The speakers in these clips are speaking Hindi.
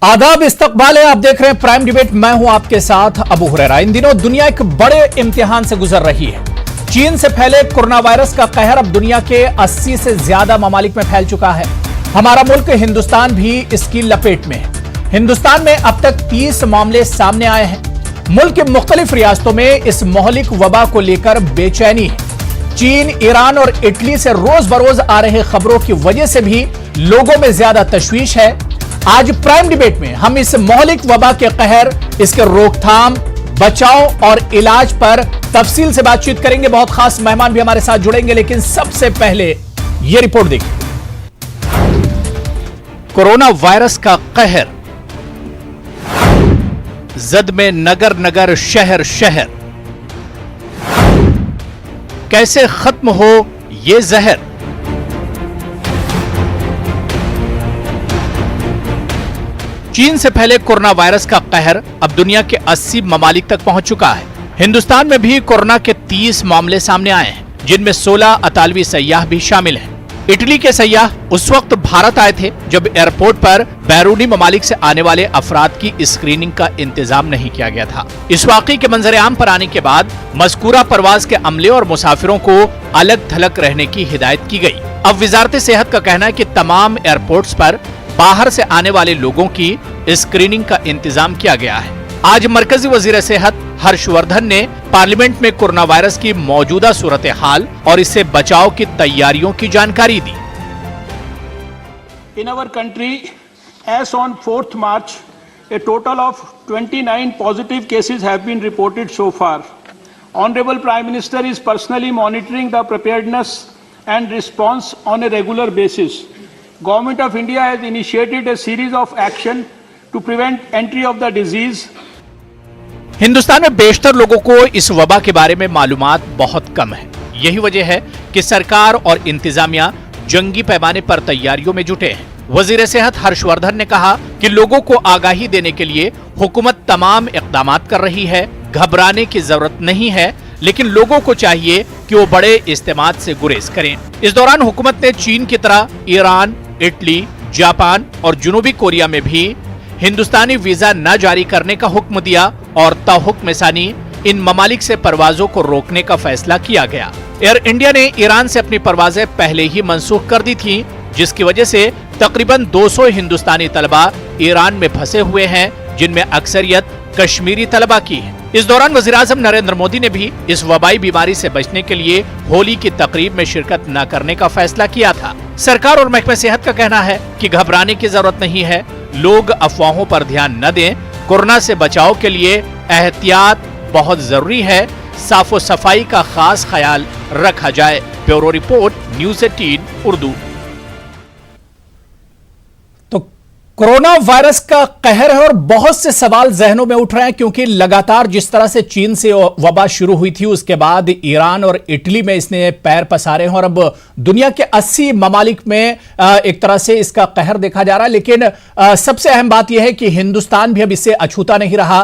आदाब, इस्तकबाल है। आप देख रहे हैं प्राइम डिबेट। मैं हूं आपके साथ अबू हुरैरा। इन दिनों दुनिया एक बड़े इम्तिहान से गुजर रही है। चीन से फैले कोरोना वायरस का कहर अब दुनिया के 80 से ज्यादा ममालिक में फैल चुका है। हमारा मुल्क हिंदुस्तान भी इसकी लपेट में है। हिंदुस्तान में अब तक 30 मामले सामने आए हैं। मुल्क के मुख्तलिफ रियासतों में इस मोहलिक वबा को लेकर बेचैनी है। चीन, ईरान और इटली से रोज बरोज आ रहे खबरों की वजह से भी लोगों में ज्यादा तशवीश है। आज प्राइम डिबेट में हम इस मोहलिक वबा के कहर, इसके रोकथाम, बचाव और इलाज पर तफसील से बातचीत करेंगे। बहुत खास मेहमान भी हमारे साथ जुड़ेंगे, लेकिन सबसे पहले यह रिपोर्ट देखिए। कोरोना वायरस का कहर, जद में नगर नगर, शहर शहर, कैसे खत्म हो ये जहर। चीन से फैले कोरोना वायरस का कहर अब दुनिया के 80 ममालिक तक पहुंच चुका है। हिंदुस्तान में भी कोरोना के 30 मामले सामने आए हैं, जिनमें 16 अतालवी सयाह भी शामिल हैं। इटली के सयाह उस वक्त भारत आए थे जब एयरपोर्ट पर बैरूनी ममालिक से आने वाले अफराद की स्क्रीनिंग का इंतजाम नहीं किया गया था। इस वाकई के मंजर-ए-आम पर आने के बाद मज़कूरा परवाज के अमले और मुसाफिरों को अलग थलग रहने की हिदायत की गई। अब वजारत सेहत का कहना है कि तमाम एयरपोर्ट्स पर बाहर से आने वाले लोगों की स्क्रीनिंग का इंतजाम किया गया है। आज मरकजी वजीर सेहत हर्षवर्धन ने पार्लियामेंट में कोरोना वायरस की मौजूदा सूरत हाल और इससे बचाव की तैयारियों की जानकारी दी। In our country, as on 4th March, a total of 29 positive cases have been reported so far. Honorable Prime Minister is personally monitoring the preparedness and response on a regular basis. Government of India has initiated a series of action to prevent entry of the disease. Hindustan में बेशतर लोगों को इस वबा के बारे में मालूमात बहुत कम है। यही वजह है कि सरकार और इंतजामिया जंगी पैमाने पर तैयारियों में जुटे हैं। वजीर सेहत हर्षवर्धन ने कहा कि लोगों को आगाही देने के लिए हुकूमत तमाम इक़दामात कर रही है। घबराने की जरूरत नहीं है, लेकिन लोगों को चाहिए कि वो बड़े इस्तेमाल से गुरेज करें। इस दौरान हुकूमत ने चीन की तरह ईरान, इटली, जापान और जनूबी कोरिया में भी हिंदुस्तानी वीजा न जारी करने का हुक्म दिया और ताहुक्म सानी इन ममालिक से परवाजों को रोकने का फैसला किया गया। एयर इंडिया ने ईरान से अपनी परवाजें पहले ही मंसूख कर दी थी, जिसकी वजह से तकरीबन 200 हिंदुस्तानी तलबा ईरान में फंसे हुए हैं, जिनमें अक्सरियत कश्मीरी तलबा की है। इस दौरान वज़ीर-ए-आज़म नरेंद्र मोदी ने भी इस वबाई बीमारी से बचने के लिए होली की तकरीब में शिरकत न करने का फैसला किया था। सरकार और महकमे सेहत का कहना है कि घबराने की जरूरत नहीं है, लोग अफवाहों पर ध्यान न दें। कोरोना से बचाव के लिए एहतियात बहुत जरूरी है। साफो सफाई का खास ख्याल रखा जाए। Bureau report, news 18 Urdu. तो कोरोना वायरस का कहर है और बहुत से सवाल जहनों में उठ रहे हैं, क्योंकि लगातार जिस तरह से चीन से वबा शुरू हुई थी, उसके बाद ईरान और इटली में इसने पैर पसारे हैं और अब दुनिया के 80 ममालिक में एक तरह से इसका कहर देखा जा रहा है। लेकिन सबसे अहम बात यह है कि हिंदुस्तान भी अब इससे अछूता नहीं रहा।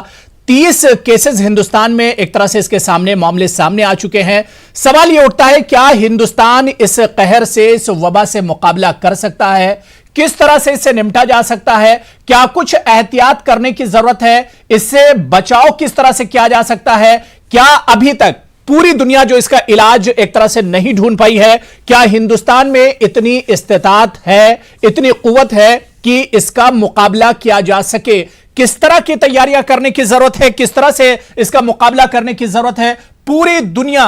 30 केसेस हिंदुस्तान में एक तरह से इसके सामने मामले सामने आ चुके हैं। सवाल यह उठता है, क्या हिंदुस्तान इस कहर से, इस वबा से मुकाबला कर सकता है? किस तरह से इससे निपटा जा सकता है? क्या कुछ एहतियात करने की जरूरत है? इससे बचाव किस तरह से किया जा सकता है? क्या अभी तक पूरी दुनिया जो इसका इलाज एक तरह से नहीं ढूंढ पाई है? क्या हिंदुस्तान में इतनी इस्तेताअत है, इतनी कुव्वत है कि इसका मुकाबला किया जा सके? किस तरह की तैयारियां करने की जरूरत है? किस तरह से इसका मुकाबला करने की जरूरत है? पूरी दुनिया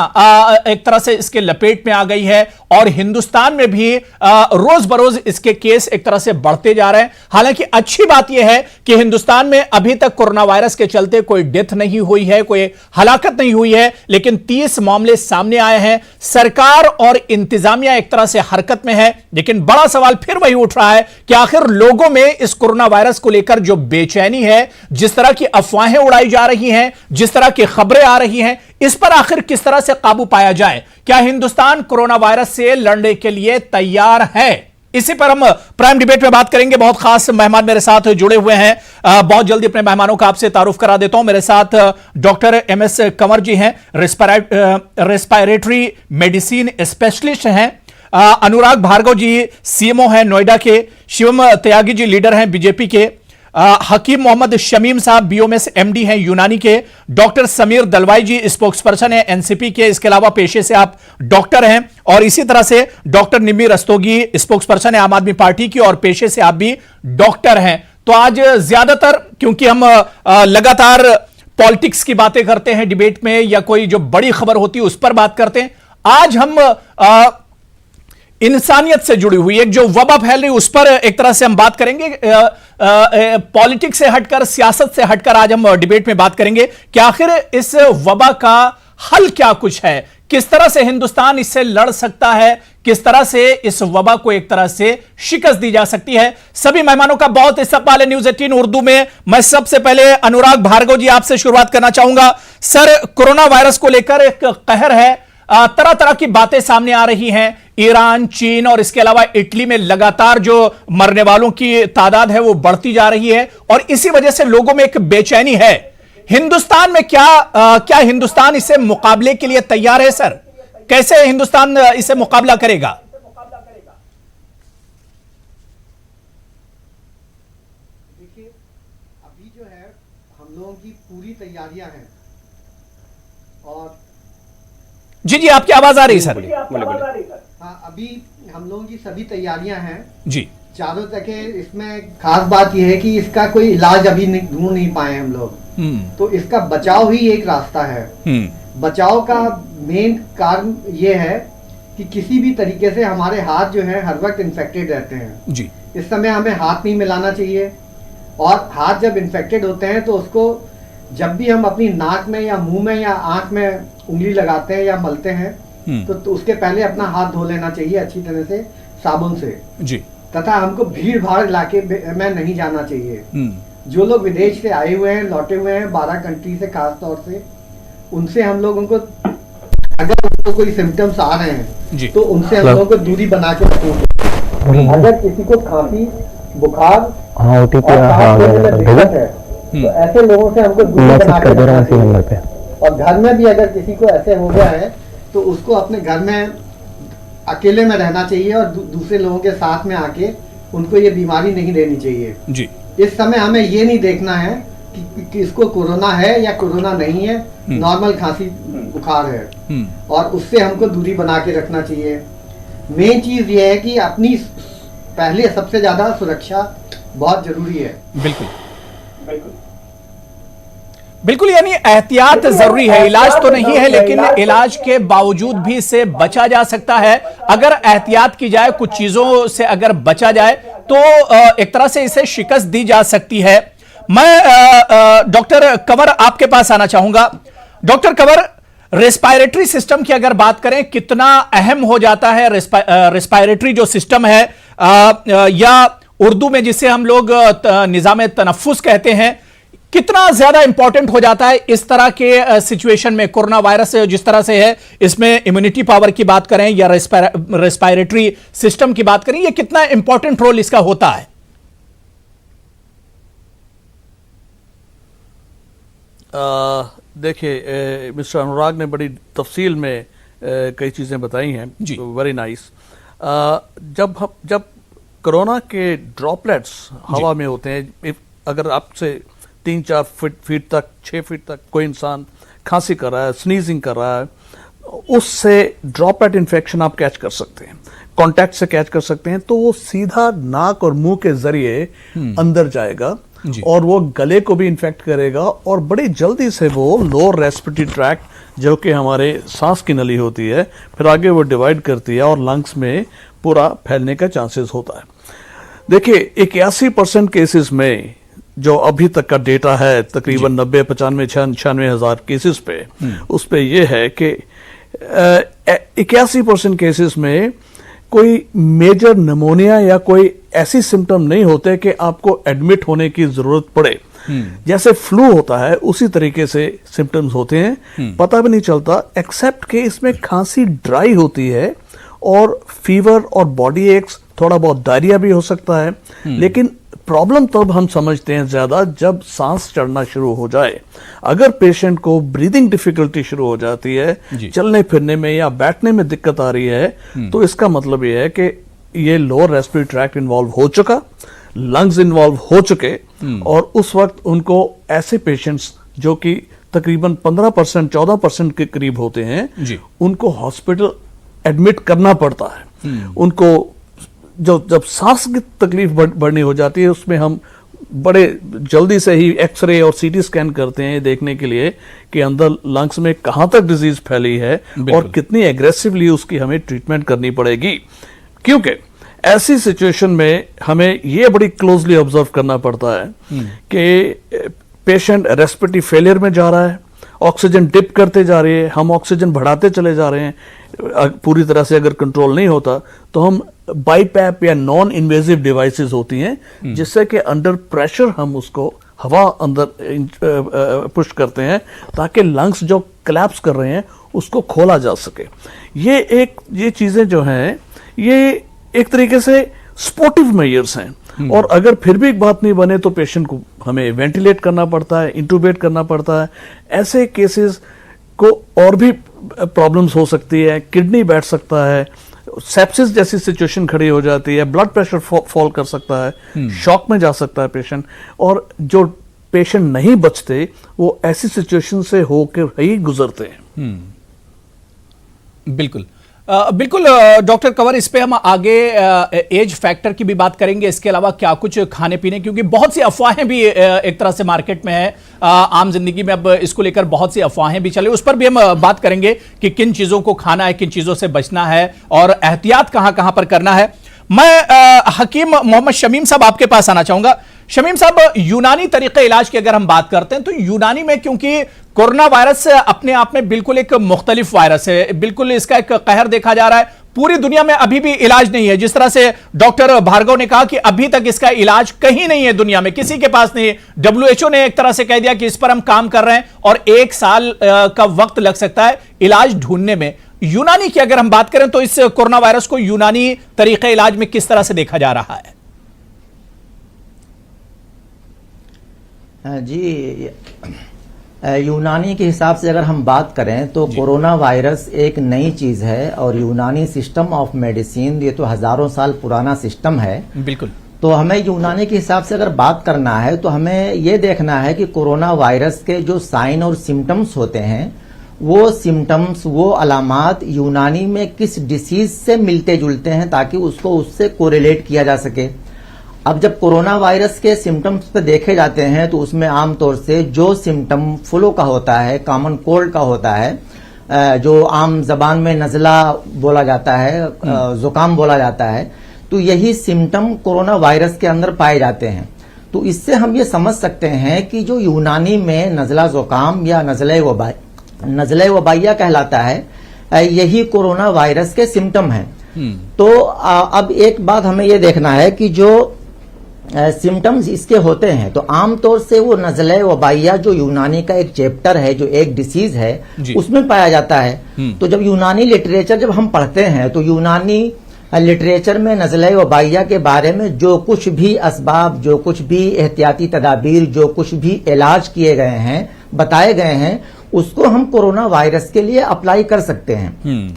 एक तरह से इसके लपेट में आ गई है और हिंदुस्तान में भी रोज बरोज इसके केस एक तरह से बढ़ते जा रहे हैं। हालांकि अच्छी बात यह है कि हिंदुस्तान में अभी तक कोरोना वायरस के चलते कोई डेथ नहीं हुई है, कोई हलाकत नहीं हुई है, लेकिन 30 मामले सामने आए हैं। सरकार और इंतजामिया एक तरह से हरकत में है, लेकिन बड़ा सवाल फिर वही उठ रहा है कि आखिर लोगों में इस कोरोना वायरस को लेकर जो बेचैनी है, जिस तरह की अफवाहें उड़ाई जा रही हैं, जिस तरह की खबरें आ रही हैं, इस पर आखिर किस तरह से काबू पाया जाए? क्या हिंदुस्तान कोरोना वायरस से लड़ने के लिए तैयार है? इसी पर हम प्राइम डिबेट में बात करेंगे। बहुत खास मेहमान मेरे साथ जुड़े हुए हैं। बहुत जल्दी अपने मेहमानों का आपसे तारुफ करा देता हूं। मेरे साथ डॉक्टर MS कंवर जी हैं, रेस्पिरेटरी मेडिसिन स्पेशलिस्ट हैं। अनुराग भार्गव जी CMO हैं नोएडा के। शिवम त्यागी जी लीडर हैं बीजेपी के। हकीम मोहम्मद शमीम साहब बीओएमएस एमडी हैं यूनानी के, डॉक्टर समीर दलवाई जी स्पोक्सपर्सन है एनसीपी के, इसके अलावा पेशे से आप डॉक्टर हैं, और इसी तरह से डॉक्टर निम्मी रस्तोगी स्पोक्सपर्सन है आम आदमी पार्टी की और पेशे से आप भी डॉक्टर हैं। तो आज ज्यादातर क्योंकि हम लगातार पॉलिटिक्स की बातें करते हैं डिबेट में या कोई जो बड़ी खबर होती है उस पर बात करते हैं, आज हम इंसानियत से जुड़ी हुई एक जो वबा फैल रही उस पर एक तरह से हम बात करेंगे। पॉलिटिक्स से हटकर, सियासत से हटकर आज हम डिबेट में बात करेंगे कि आखिर इस वबा का हल क्या कुछ है, किस तरह से हिंदुस्तान इससे लड़ सकता है, किस तरह से इस वबा को एक तरह से शिकस्त दी जा सकती है। सभी मेहमानों का बहुत इस्तकबाल है न्यूज 18 उर्दू में। मैं सबसे पहले अनुराग भार्गव जी आपसे शुरुआत करना चाहूंगा। सर, कोरोना वायरस को लेकर एक कहर है, तरह तरह की बातें सामने आ रही हैं। ईरान, चीन और इसके अलावा इटली में लगातार जो मरने वालों की तादाद है वो बढ़ती जा रही है और इसी वजह से लोगों में एक बेचैनी है। हिंदुस्तान में क्या हिंदुस्तान इससे मुकाबले के लिए तैयार है सर? कैसे हिंदुस्तान इससे मुकाबला करेगा? देखिए, अभी जो है हम लोगों की पूरी तैयारियां हैं और जी आपकी आवाज आ रही है सर। हाँ, अभी हम लोगों की सभी तैयारियां हैं जी चारों तक है। इसमें खास बात यह है कि इसका कोई इलाज अभी ढूंढ नहीं पाए हम लोग, तो इसका बचाव ही एक रास्ता है। बचाव का मेन कारण ये है कि किसी भी तरीके से हमारे हाथ जो है हर वक्त इन्फेक्टेड रहते हैं जी। इस समय हमें हाथ नहीं मिलाना चाहिए और हाथ जब इन्फेक्टेड होते हैं तो उसको जब भी हम अपनी नाक में या मुंह में या आंख में उंगली लगाते हैं या मलते हैं तो उसके पहले अपना हाथ धो लेना चाहिए अच्छी तरह से साबुन से जी। तथा हमको भीड़ भाड़ इलाके में नहीं जाना चाहिए। जो लोग विदेश से आए हुए हैं, लौटे हुए हैं 12 कंट्री से, खास तौर से उनसे हम लोगों को अगर उनको कोई सिम्टम्स आ रहे हैं तो उनसे हम लोगों को दूरी बना के रखेंगे। अगर किसी को खांसी, बुखार और सांस लेने में दिक्कत है तो ऐसे लोगों से हमको दूरी बना के रखना चाहिए। और घर में भी अगर किसी को ऐसे हो गया है तो उसको अपने घर में अकेले में रहना चाहिए और दूसरे लोगों के साथ में आके उनको ये बीमारी नहीं देनी चाहिए जी। इस समय हमें ये नहीं देखना है कि इसको कोरोना है या कोरोना नहीं है, नॉर्मल खांसी बुखार है और उससे हमको दूरी बना के रखना चाहिए। मेन चीज ये है कि अपनी पहले सबसे ज्यादा सुरक्षा बहुत जरूरी है। बिल्कुल बिल्कुल, यानी एहतियात जरूरी है। इलाज तो नहीं है लेकिन इलाज के बावजूद भी इससे बचा जा सकता है। अगर एहतियात की जाए, कुछ चीजों से अगर बचा जाए तो एक तरह से इसे शिकस्त दी जा सकती है। मैं डॉक्टर कंवर आपके पास आना चाहूंगा। डॉक्टर कंवर, रेस्पायरेटरी सिस्टम की अगर बात करें, कितना अहम हो जाता है रेस्पायरेटरी जो सिस्टम है या उर्दू में जिसे हम लोग निजाम तनफ्फुस कहते हैं, कितना ज्यादा इंपॉर्टेंट हो जाता है इस तरह के सिचुएशन में? कोरोना वायरस जिस तरह से है, इसमें इम्यूनिटी पावर की बात करें या रेस्पायरेटरी सिस्टम की बात करें, ये कितना इंपॉर्टेंट रोल इसका होता है? देखिए, मिस्टर अनुराग ने बड़ी तफसील में कई चीज़ें बताई हैं, वेरी नाइस। जब कोरोना के ड्रॉपलेट्स हवा में होते हैं, अगर आपसे 3-4 फीट तक, 6 फीट तक कोई इंसान खांसी कर रहा है, स्नीजिंग कर रहा है, उससे ड्रॉपलेट इन्फेक्शन आप कैच कर सकते हैं, कांटेक्ट से कैच कर सकते हैं, तो वो सीधा नाक और मुंह के जरिए अंदर जाएगा और वो गले को भी इन्फेक्ट करेगा और बड़ी जल्दी से वो लोअर रेस्पिरेटरी ट्रैक्ट जो कि हमारे सांस की नली होती है, फिर आगे वो डिवाइड करती है और लंग्स में पूरा फैलने का चांसेस होता है। देखिए, 81% केसेस में जो अभी तक का डेटा है, तकरीबन 90, 95, 96 हजार केसेस पे, उस पे ये है कि 81% केसेस में कोई मेजर निमोनिया या कोई ऐसी सिम्टम नहीं होते कि आपको एडमिट होने की जरूरत पड़े। जैसे फ्लू होता है उसी तरीके से सिम्टम्स होते हैं, पता भी नहीं चलता, एक्सेप्ट कि इसमें खांसी ड्राई होती है और फीवर और बॉडी एक्स, थोड़ा बहुत डायरिया भी हो सकता है। लेकिन प्रॉब्लम तब हम समझते हैं ज्यादा जब सांस चढ़ना शुरू हो जाए। अगर पेशेंट को ब्रीदिंग डिफिकल्टी शुरू हो जाती है, चलने फिरने में या बैठने में दिक्कत आ रही है, तो इसका मतलब ये है कि ये लोअर रेस्पिरेटरी ट्रैक्ट इन्वॉल्व हो चुका। लंग्स इन्वॉल्व हो चुके और उस वक्त उनको ऐसे पेशेंट्स जो कि तकरीबन 15% 14% के करीब होते हैं जी। उनको हॉस्पिटल एडमिट करना पड़ता है। उनको जब सांस की तकलीफ बढ़नी हो जाती है, उसमें हम बड़े जल्दी से ही एक्सरे और सीटी स्कैन करते हैं देखने के लिए कि अंदर लंग्स में कहां तक डिजीज फैली है और कितनी एग्रेसिवली उसकी हमें ट्रीटमेंट करनी पड़ेगी। क्योंकि ऐसी सिचुएशन में हमें यह बड़ी क्लोजली ऑब्जर्व करना पड़ता है कि पेशेंट रेस्पिरेटरी फेलियर में जा रहा है, ऑक्सीजन डिप करते जा रही है, हम ऑक्सीजन बढ़ाते चले जा रहे हैं, पूरी तरह से अगर कंट्रोल नहीं होता तो हम बाईपैप या नॉन इन्वेजिव डिवाइसेस होती हैं जिससे कि अंडर प्रेशर हम उसको हवा अंदर पुश करते हैं ताकि लंग्स जो कोलैप्स कर रहे हैं उसको खोला जा सके। ये चीजें जो हैं ये एक तरीके से स्पोर्टिव मेजर्स हैं और अगर फिर भी एक बात नहीं बने तो पेशेंट को हमें वेंटिलेट करना पड़ता है, इंटूबेट करना पड़ता है। ऐसे केसेस को और भी प्रॉब्लम्स हो सकती है, किडनी बैठ सकता है, सेप्सिस जैसी सिचुएशन खड़ी हो जाती है, ब्लड प्रेशर फॉल कर सकता है, शॉक में जा सकता है पेशेंट। और जो पेशेंट नहीं बचते वो ऐसी सिचुएशन से होकर ही गुजरते हैं। बिल्कुल बिल्कुल डॉक्टर कंवर, इस पे हम आगे एज फैक्टर की भी बात करेंगे, इसके अलावा क्या कुछ खाने पीने, क्योंकि बहुत सी अफवाहें भी एक तरह से मार्केट में है, आम जिंदगी में अब इसको लेकर बहुत सी अफवाहें भी चले, उस पर भी हम बात करेंगे कि किन चीजों को खाना है, किन चीजों से बचना है और एहतियात कहां कहां पर करना है। मैं हकीम मोहम्मद शमीम साहब आपके पास आना चाहूंगा। शमीम साहब, यूनानी तरीके इलाज की अगर हम बात करते हैं तो यूनानी में, क्योंकि कोरोना वायरस अपने आप में बिल्कुल एक मुख्तलिफ वायरस है, बिल्कुल इसका एक कहर देखा जा रहा है, पूरी दुनिया में अभी भी इलाज नहीं है। जिस तरह से डॉक्टर भार्गव ने कहा कि अभी तक इसका इलाज कहीं नहीं है, दुनिया में किसी के पास नहीं है। WHO ने एक तरह से कह दिया कि इस पर हम काम कर रहे हैं और 1 साल का वक्त लग सकता है इलाज ढूंढने में। यूनानी की अगर हम बात करें तो इस कोरोना वायरस को यूनानी तरीके इलाज में किस तरह से देखा जा रहा है? जी, यूनानी के हिसाब से अगर हम बात करें तो कोरोना वायरस एक नई चीज है और यूनानी सिस्टम ऑफ मेडिसिन ये तो हजारों साल पुराना सिस्टम है। बिल्कुल। तो हमें यूनानी के हिसाब से अगर बात करना है तो हमें ये देखना है कि कोरोना वायरस के जो साइन और सिम्टम्स होते हैं वो सिम्टम्स, वो अलामात यूनानी में किस डिसीज से मिलते जुलते हैं ताकि उसको उससे कोरिलेट किया जा सके। अब जब कोरोना वायरस के सिम्टम्स पे देखे जाते हैं तो उसमें आमतौर से जो सिम्टम फ्लू का होता है, कॉमन कोल्ड का होता है, जो आम जबान में नजला बोला जाता है, जुकाम बोला जाता है, तो यही सिम्टम कोरोना वायरस के अंदर पाए जाते हैं। तो इससे हम ये समझ सकते हैं कि जो यूनानी में नजला जुकाम या नजले वबाइया कहलाता है, यही कोरोना वायरस के सिम्टम हैं। तो अब एक बात हमें ये देखना है कि जो सिम्टम्स इसके होते हैं तो आमतौर से वो नजले वबाइया जो यूनानी का एक चैप्टर है, जो एक डिसीज है, उसमें पाया जाता है। तो जब यूनानी लिटरेचर जब हम पढ़ते हैं तो यूनानी लिटरेचर में नजले वबाइया के बारे में जो कुछ भी असबाब, जो कुछ भी एहतियाती तदाबीर, जो कुछ भी इलाज किए गए हैं, बताए गए हैं, उसको हम कोरोना वायरस के लिए अप्लाई कर सकते हैं।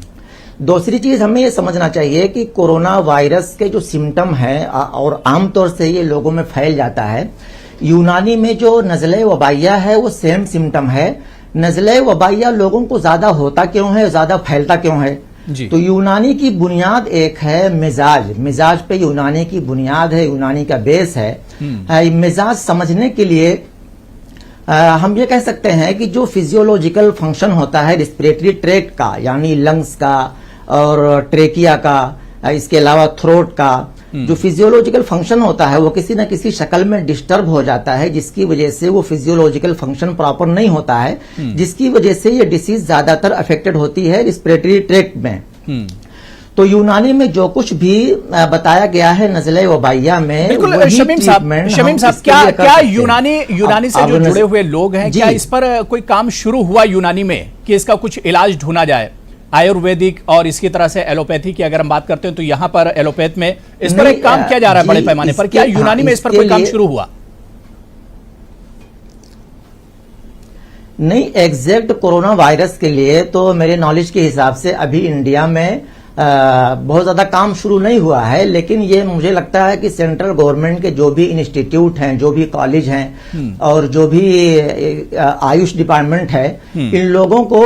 दूसरी चीज हमें ये समझना चाहिए कि कोरोना वायरस के जो सिम्टम है और आमतौर से ये लोगों में फैल जाता है, यूनानी में जो नजले वबाइया है वो सेम सिम्टम है। नजले वबाइया लोगों को ज्यादा होता क्यों है, ज्यादा फैलता क्यों है? तो यूनानी की बुनियाद एक है मिजाज पे यूनानी की बुनियाद है, यूनानी का बेस है। मिजाज समझने के लिए हम ये कह सकते हैं कि जो फिजियोलॉजिकल फंक्शन होता है रिस्पिरेटरी ट्रैक्ट का, यानी लंग्स का और ट्रेकिया का, इसके अलावा थ्रोट का, जो फिजियोलॉजिकल फंक्शन होता है वो किसी न किसी शक्ल में डिस्टर्ब हो जाता है, जिसकी वजह से वो फिजियोलॉजिकल फंक्शन प्रॉपर नहीं होता है, जिसकी वजह से ये डिसीज ज्यादातर अफेक्टेड होती है रिस्पिरेटरी ट्रैक्ट में। तो यूनानी में जो कुछ भी बताया गया है नजले वबाइया में, बिल्कुल। शमीम साहब, क्या यूनानी से जो जुड़े हुए लोग हैं, क्या इस पर कोई काम शुरू हुआ यूनानी में कि इसका कुछ इलाज ढूंढा जाए? आयुर्वेदिक और इसकी तरह से एलोपैथी की अगर हम बात करते हैं तो यहाँ पर एलोपैथ में इस पर एक काम किया जा रहा है बड़े पैमाने पर, क्या यूनानी में इस पर कोई काम शुरू हुआ? नहीं, एग्जैक्ट कोरोना वायरस के लिए तो मेरे नॉलेज के हिसाब से अभी इंडिया में बहुत ज्यादा काम शुरू नहीं हुआ है, लेकिन ये मुझे लगता है कि सेंट्रल गवर्नमेंट के जो भी इंस्टीट्यूट हैं, जो भी कॉलेज हैं और जो भी आयुष डिपार्टमेंट है, इन लोगों को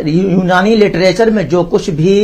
यूनानी लिटरेचर में जो कुछ भी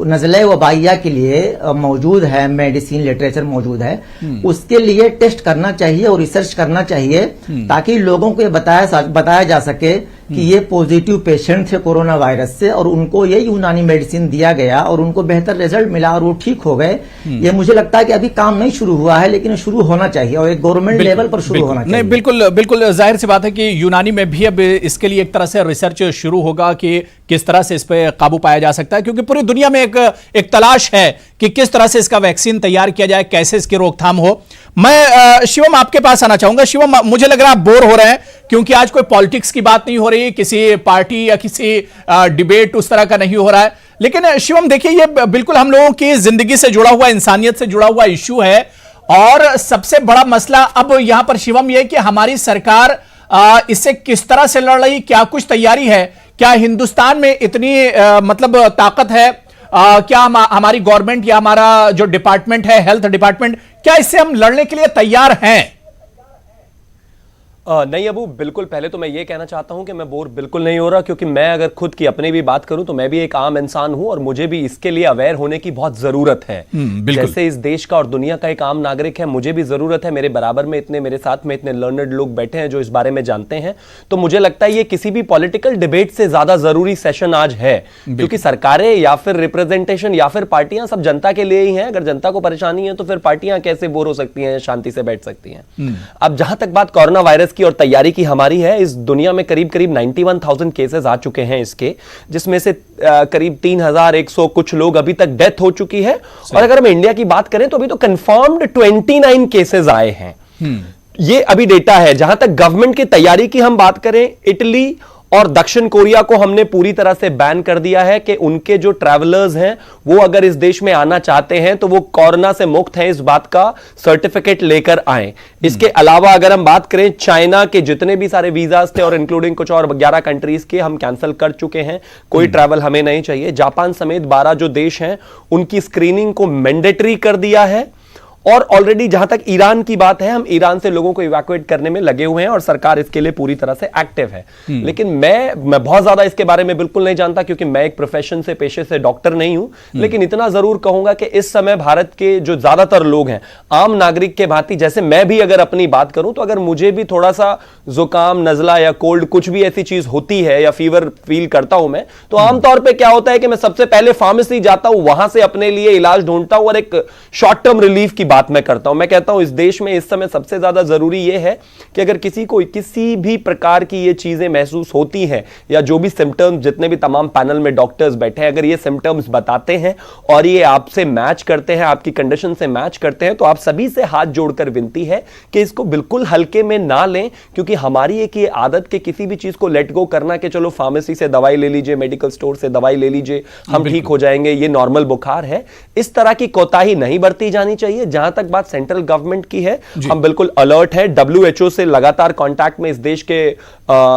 नज़ले वबाइया के लिए मौजूद है, मेडिसिन लिटरेचर मौजूद है, उसके लिए टेस्ट करना चाहिए और रिसर्च करना चाहिए, ताकि लोगों को ये बताया जा सके कि ये पॉजिटिव पेशेंट थे कोरोना वायरस से और उनको ये यूनानी मेडिसिन दिया गया और उनको बेहतर रिजल्ट मिला और वो ठीक हो गए। ये मुझे लगता है कि अभी काम नहीं शुरू हुआ है, लेकिन शुरू होना चाहिए और एक गवर्नमेंट लेवल पर शुरू होना चाहिए। नहीं, बिल्कुल बिल्कुल जाहिर सी बात है कि यूनानी में भी अब इसके लिए एक तरह से रिसर्च शुरू होगा कि किस तरह से इस पर काबू पाया जा सकता है, क्योंकि पूरी दुनिया में एक तलाश है कि किस तरह से इसका वैक्सीन तैयार किया जाए, कैसे इसकी रोकथाम हो। मैं शिवम आपके पास आना चाहूंगा। शिवम, मुझे लग रहा है आप बोर हो रहे हैं, क्योंकि आज कोई पॉलिटिक्स की बात नहीं हो रही, किसी पार्टी या किसी डिबेट उस तरह का नहीं हो रहा है। लेकिन शिवम देखिए, ये बिल्कुल हम लोगों की जिंदगी से जुड़ा हुआ, इंसानियत से जुड़ा हुआ इश्यू है। और सबसे बड़ा मसला अब यहां पर शिवम ये कि हमारी सरकार इससे किस तरह से लड़ रही, क्या कुछ तैयारी है, क्या हिंदुस्तान में इतनी मतलब ताकत है, क्या हमारी गवर्नमेंट या हमारा जो डिपार्टमेंट है, हेल्थ डिपार्टमेंट, क्या इससे हम लड़ने के लिए तैयार हैं? नहीं अबू, बिल्कुल। पहले तो मैं ये कहना चाहता हूं कि मैं बोर बिल्कुल नहीं हो रहा, क्योंकि मैं अगर खुद की अपनी भी बात करूं तो मैं भी एक आम इंसान हूं और मुझे भी इसके लिए अवेयर होने की बहुत जरूरत है। जैसे इस देश का और दुनिया का एक आम नागरिक है, मुझे भी जरूरत है। मेरे बराबर में इतने, मेरे साथ में इतने लर्नर्ड लोग बैठे हैं जो इस बारे में जानते हैं। तो मुझे लगता है ये किसी भी पॉलिटिकल डिबेट से ज्यादा जरूरी सेशन आज है, क्योंकि सरकारें या फिर रिप्रेजेंटेशन या फिर पार्टियां सब जनता के लिए ही हैं। अगर जनता को परेशानी है तो फिर पार्टियां कैसे बोर हो सकती हैं, शांति से बैठ सकती हैं। अब जहां तक बात कोरोना वायरस की और तैयारी की हमारी है, इस दुनिया में करीब करीब 91,000 केसेस आ चुके हैं इसके, जिसमें से करीब 3,100 कुछ लोग अभी तक डेथ हो चुकी है। और अगर हम इंडिया की बात करें तो अभी तो कंफर्म्ड 29 केसेस आए हैं। ये अभी डेटा है। जहां तक गवर्नमेंट की तैयारी की हम बात करें, इटली और दक्षिण कोरिया को हमने पूरी तरह से बैन कर दिया है कि उनके जो ट्रैवलर्स हैं वो अगर इस देश में आना चाहते हैं तो वो कोरोना से मुक्त हैं, इस बात का सर्टिफिकेट लेकर आएं। इसके अलावा अगर हम बात करें, चाइना के जितने भी सारे वीजास थे और इंक्लूडिंग कुछ और 11 कंट्रीज के हम कैंसिल कर चुके हैं, कोई ट्रैवल हमें नहीं चाहिए। जापान समेत 12 जो देश हैं उनकी स्क्रीनिंग को मैंडेटरी कर दिया है। और ऑलरेडी जहां तक ईरान की बात है, हम ईरान से लोगों को इवैक्यूएट करने में लगे हुए हैं और सरकार इसके लिए पूरी तरह से एक्टिव है। लेकिन मैं बहुत ज्यादा इसके बारे में बिल्कुल नहीं जानता, क्योंकि मैं एक प्रोफेशन से, पेशे से डॉक्टर नहीं हूं। लेकिन इतना जरूर कहूंगा कि इस समय भारत के जो ज्यादातर लोग हैं, आम नागरिक के भांति, जैसे मैं भी अगर अपनी बात करूं तो अगर मुझे भी थोड़ा सा जुकाम, नजला या कोल्ड कुछ भी ऐसी चीज होती है या फीवर फील करता हूं मैं, तो आमतौर पर क्या होता है कि मैं सबसे पहले फार्मेसी जाता हूं, वहां से अपने लिए इलाज ढूंढता हूं और एक शॉर्ट टर्म रिलीफ की बात मैं करता हूं। मैं कहता हूं इस देश में इस समय सबसे ज्यादा जरूरी यह है कि अगर किसी को किसी भी प्रकार की ये चीजें महसूस होती हैं या जो भी सिम्टम्स, जितने भी तमाम पैनल में डॉक्टर्स बैठे हैं, अगर ये सिम्टम्स बताते हैं और ये आपसे मैच करते हैं, आपकी कंडीशन से मैच करते हैं, तो आप सभी से हाथ जोड़कर विनती है कि इसको बिल्कुल हल्के में ना लें। क्योंकि हमारी एक ये आदत कि किसी भी चीज को लेट गो करना कि चलो फार्मेसी से दवाई ले लीजिए, मेडिकल स्टोर से दवाई ले लीजिए, हम ठीक हो जाएंगे, ये नॉर्मल बुखार है, इस तरह की कोताही नहीं बरती जानी चाहिए। जहां तक बात सेंट्रल गवर्नमेंट की है, हम बिल्कुल अलर्ट है। WHO से लगातार कांटेक्ट में इस देश के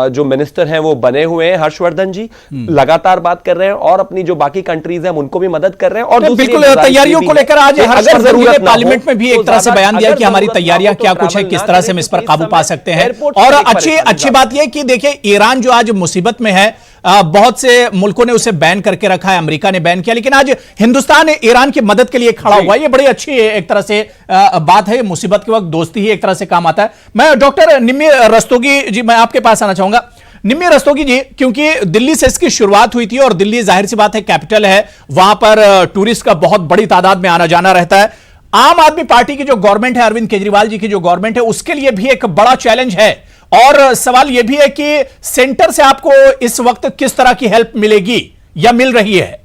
जो मिनिस्टर हैं वो बने हुए हैं, हर्षवर्धन जी लगातार बात कर रहे हैं और अपनी जो बाकी कंट्रीज हैं उनको भी मदद कर रहे हैं। और बिल्कुल तैयारियों को लेकर आज हर्षवर्धन जी ने पार्लियामेंट में भी एक तरह से बयान दिया कि हमारी तैयारियां क्या कुछ है, किस तरह से हम इस पर काबू पा सकते हैं। और अच्छी बात यह कि देखिए, ईरान जो आज मुसीबत में है, बहुत से मुल्कों ने उसे बैन करके रखा है, अमेरिका ने बैन किया, लेकिन आज हिंदुस्तान ईरान की मदद के लिए खड़ा हुआ है। ये बड़ी अच्छी एक तरह से बात है। मुसीबत के वक्त दोस्ती ही एक तरह से काम आता है। मैं डॉक्टर निम्मी रस्तोगी जी, मैं आपके पास आना चाहूंगा। निम्मी रस्तोगी जी, क्योंकि दिल्ली से इसकी शुरुआत हुई थी और दिल्ली जाहिर सी बात है कैपिटल है, वहां पर टूरिस्ट का बहुत बड़ी तादाद में आना जाना रहता है। आम आदमी पार्टी की जो गवर्नमेंट है, अरविंद केजरीवाल जी की जो गवर्नमेंट है, उसके लिए भी एक बड़ा चैलेंज है। और सवाल यह भी है कि सेंटर से आपको इस वक्त किस तरह की हेल्प मिलेगी या मिल रही है?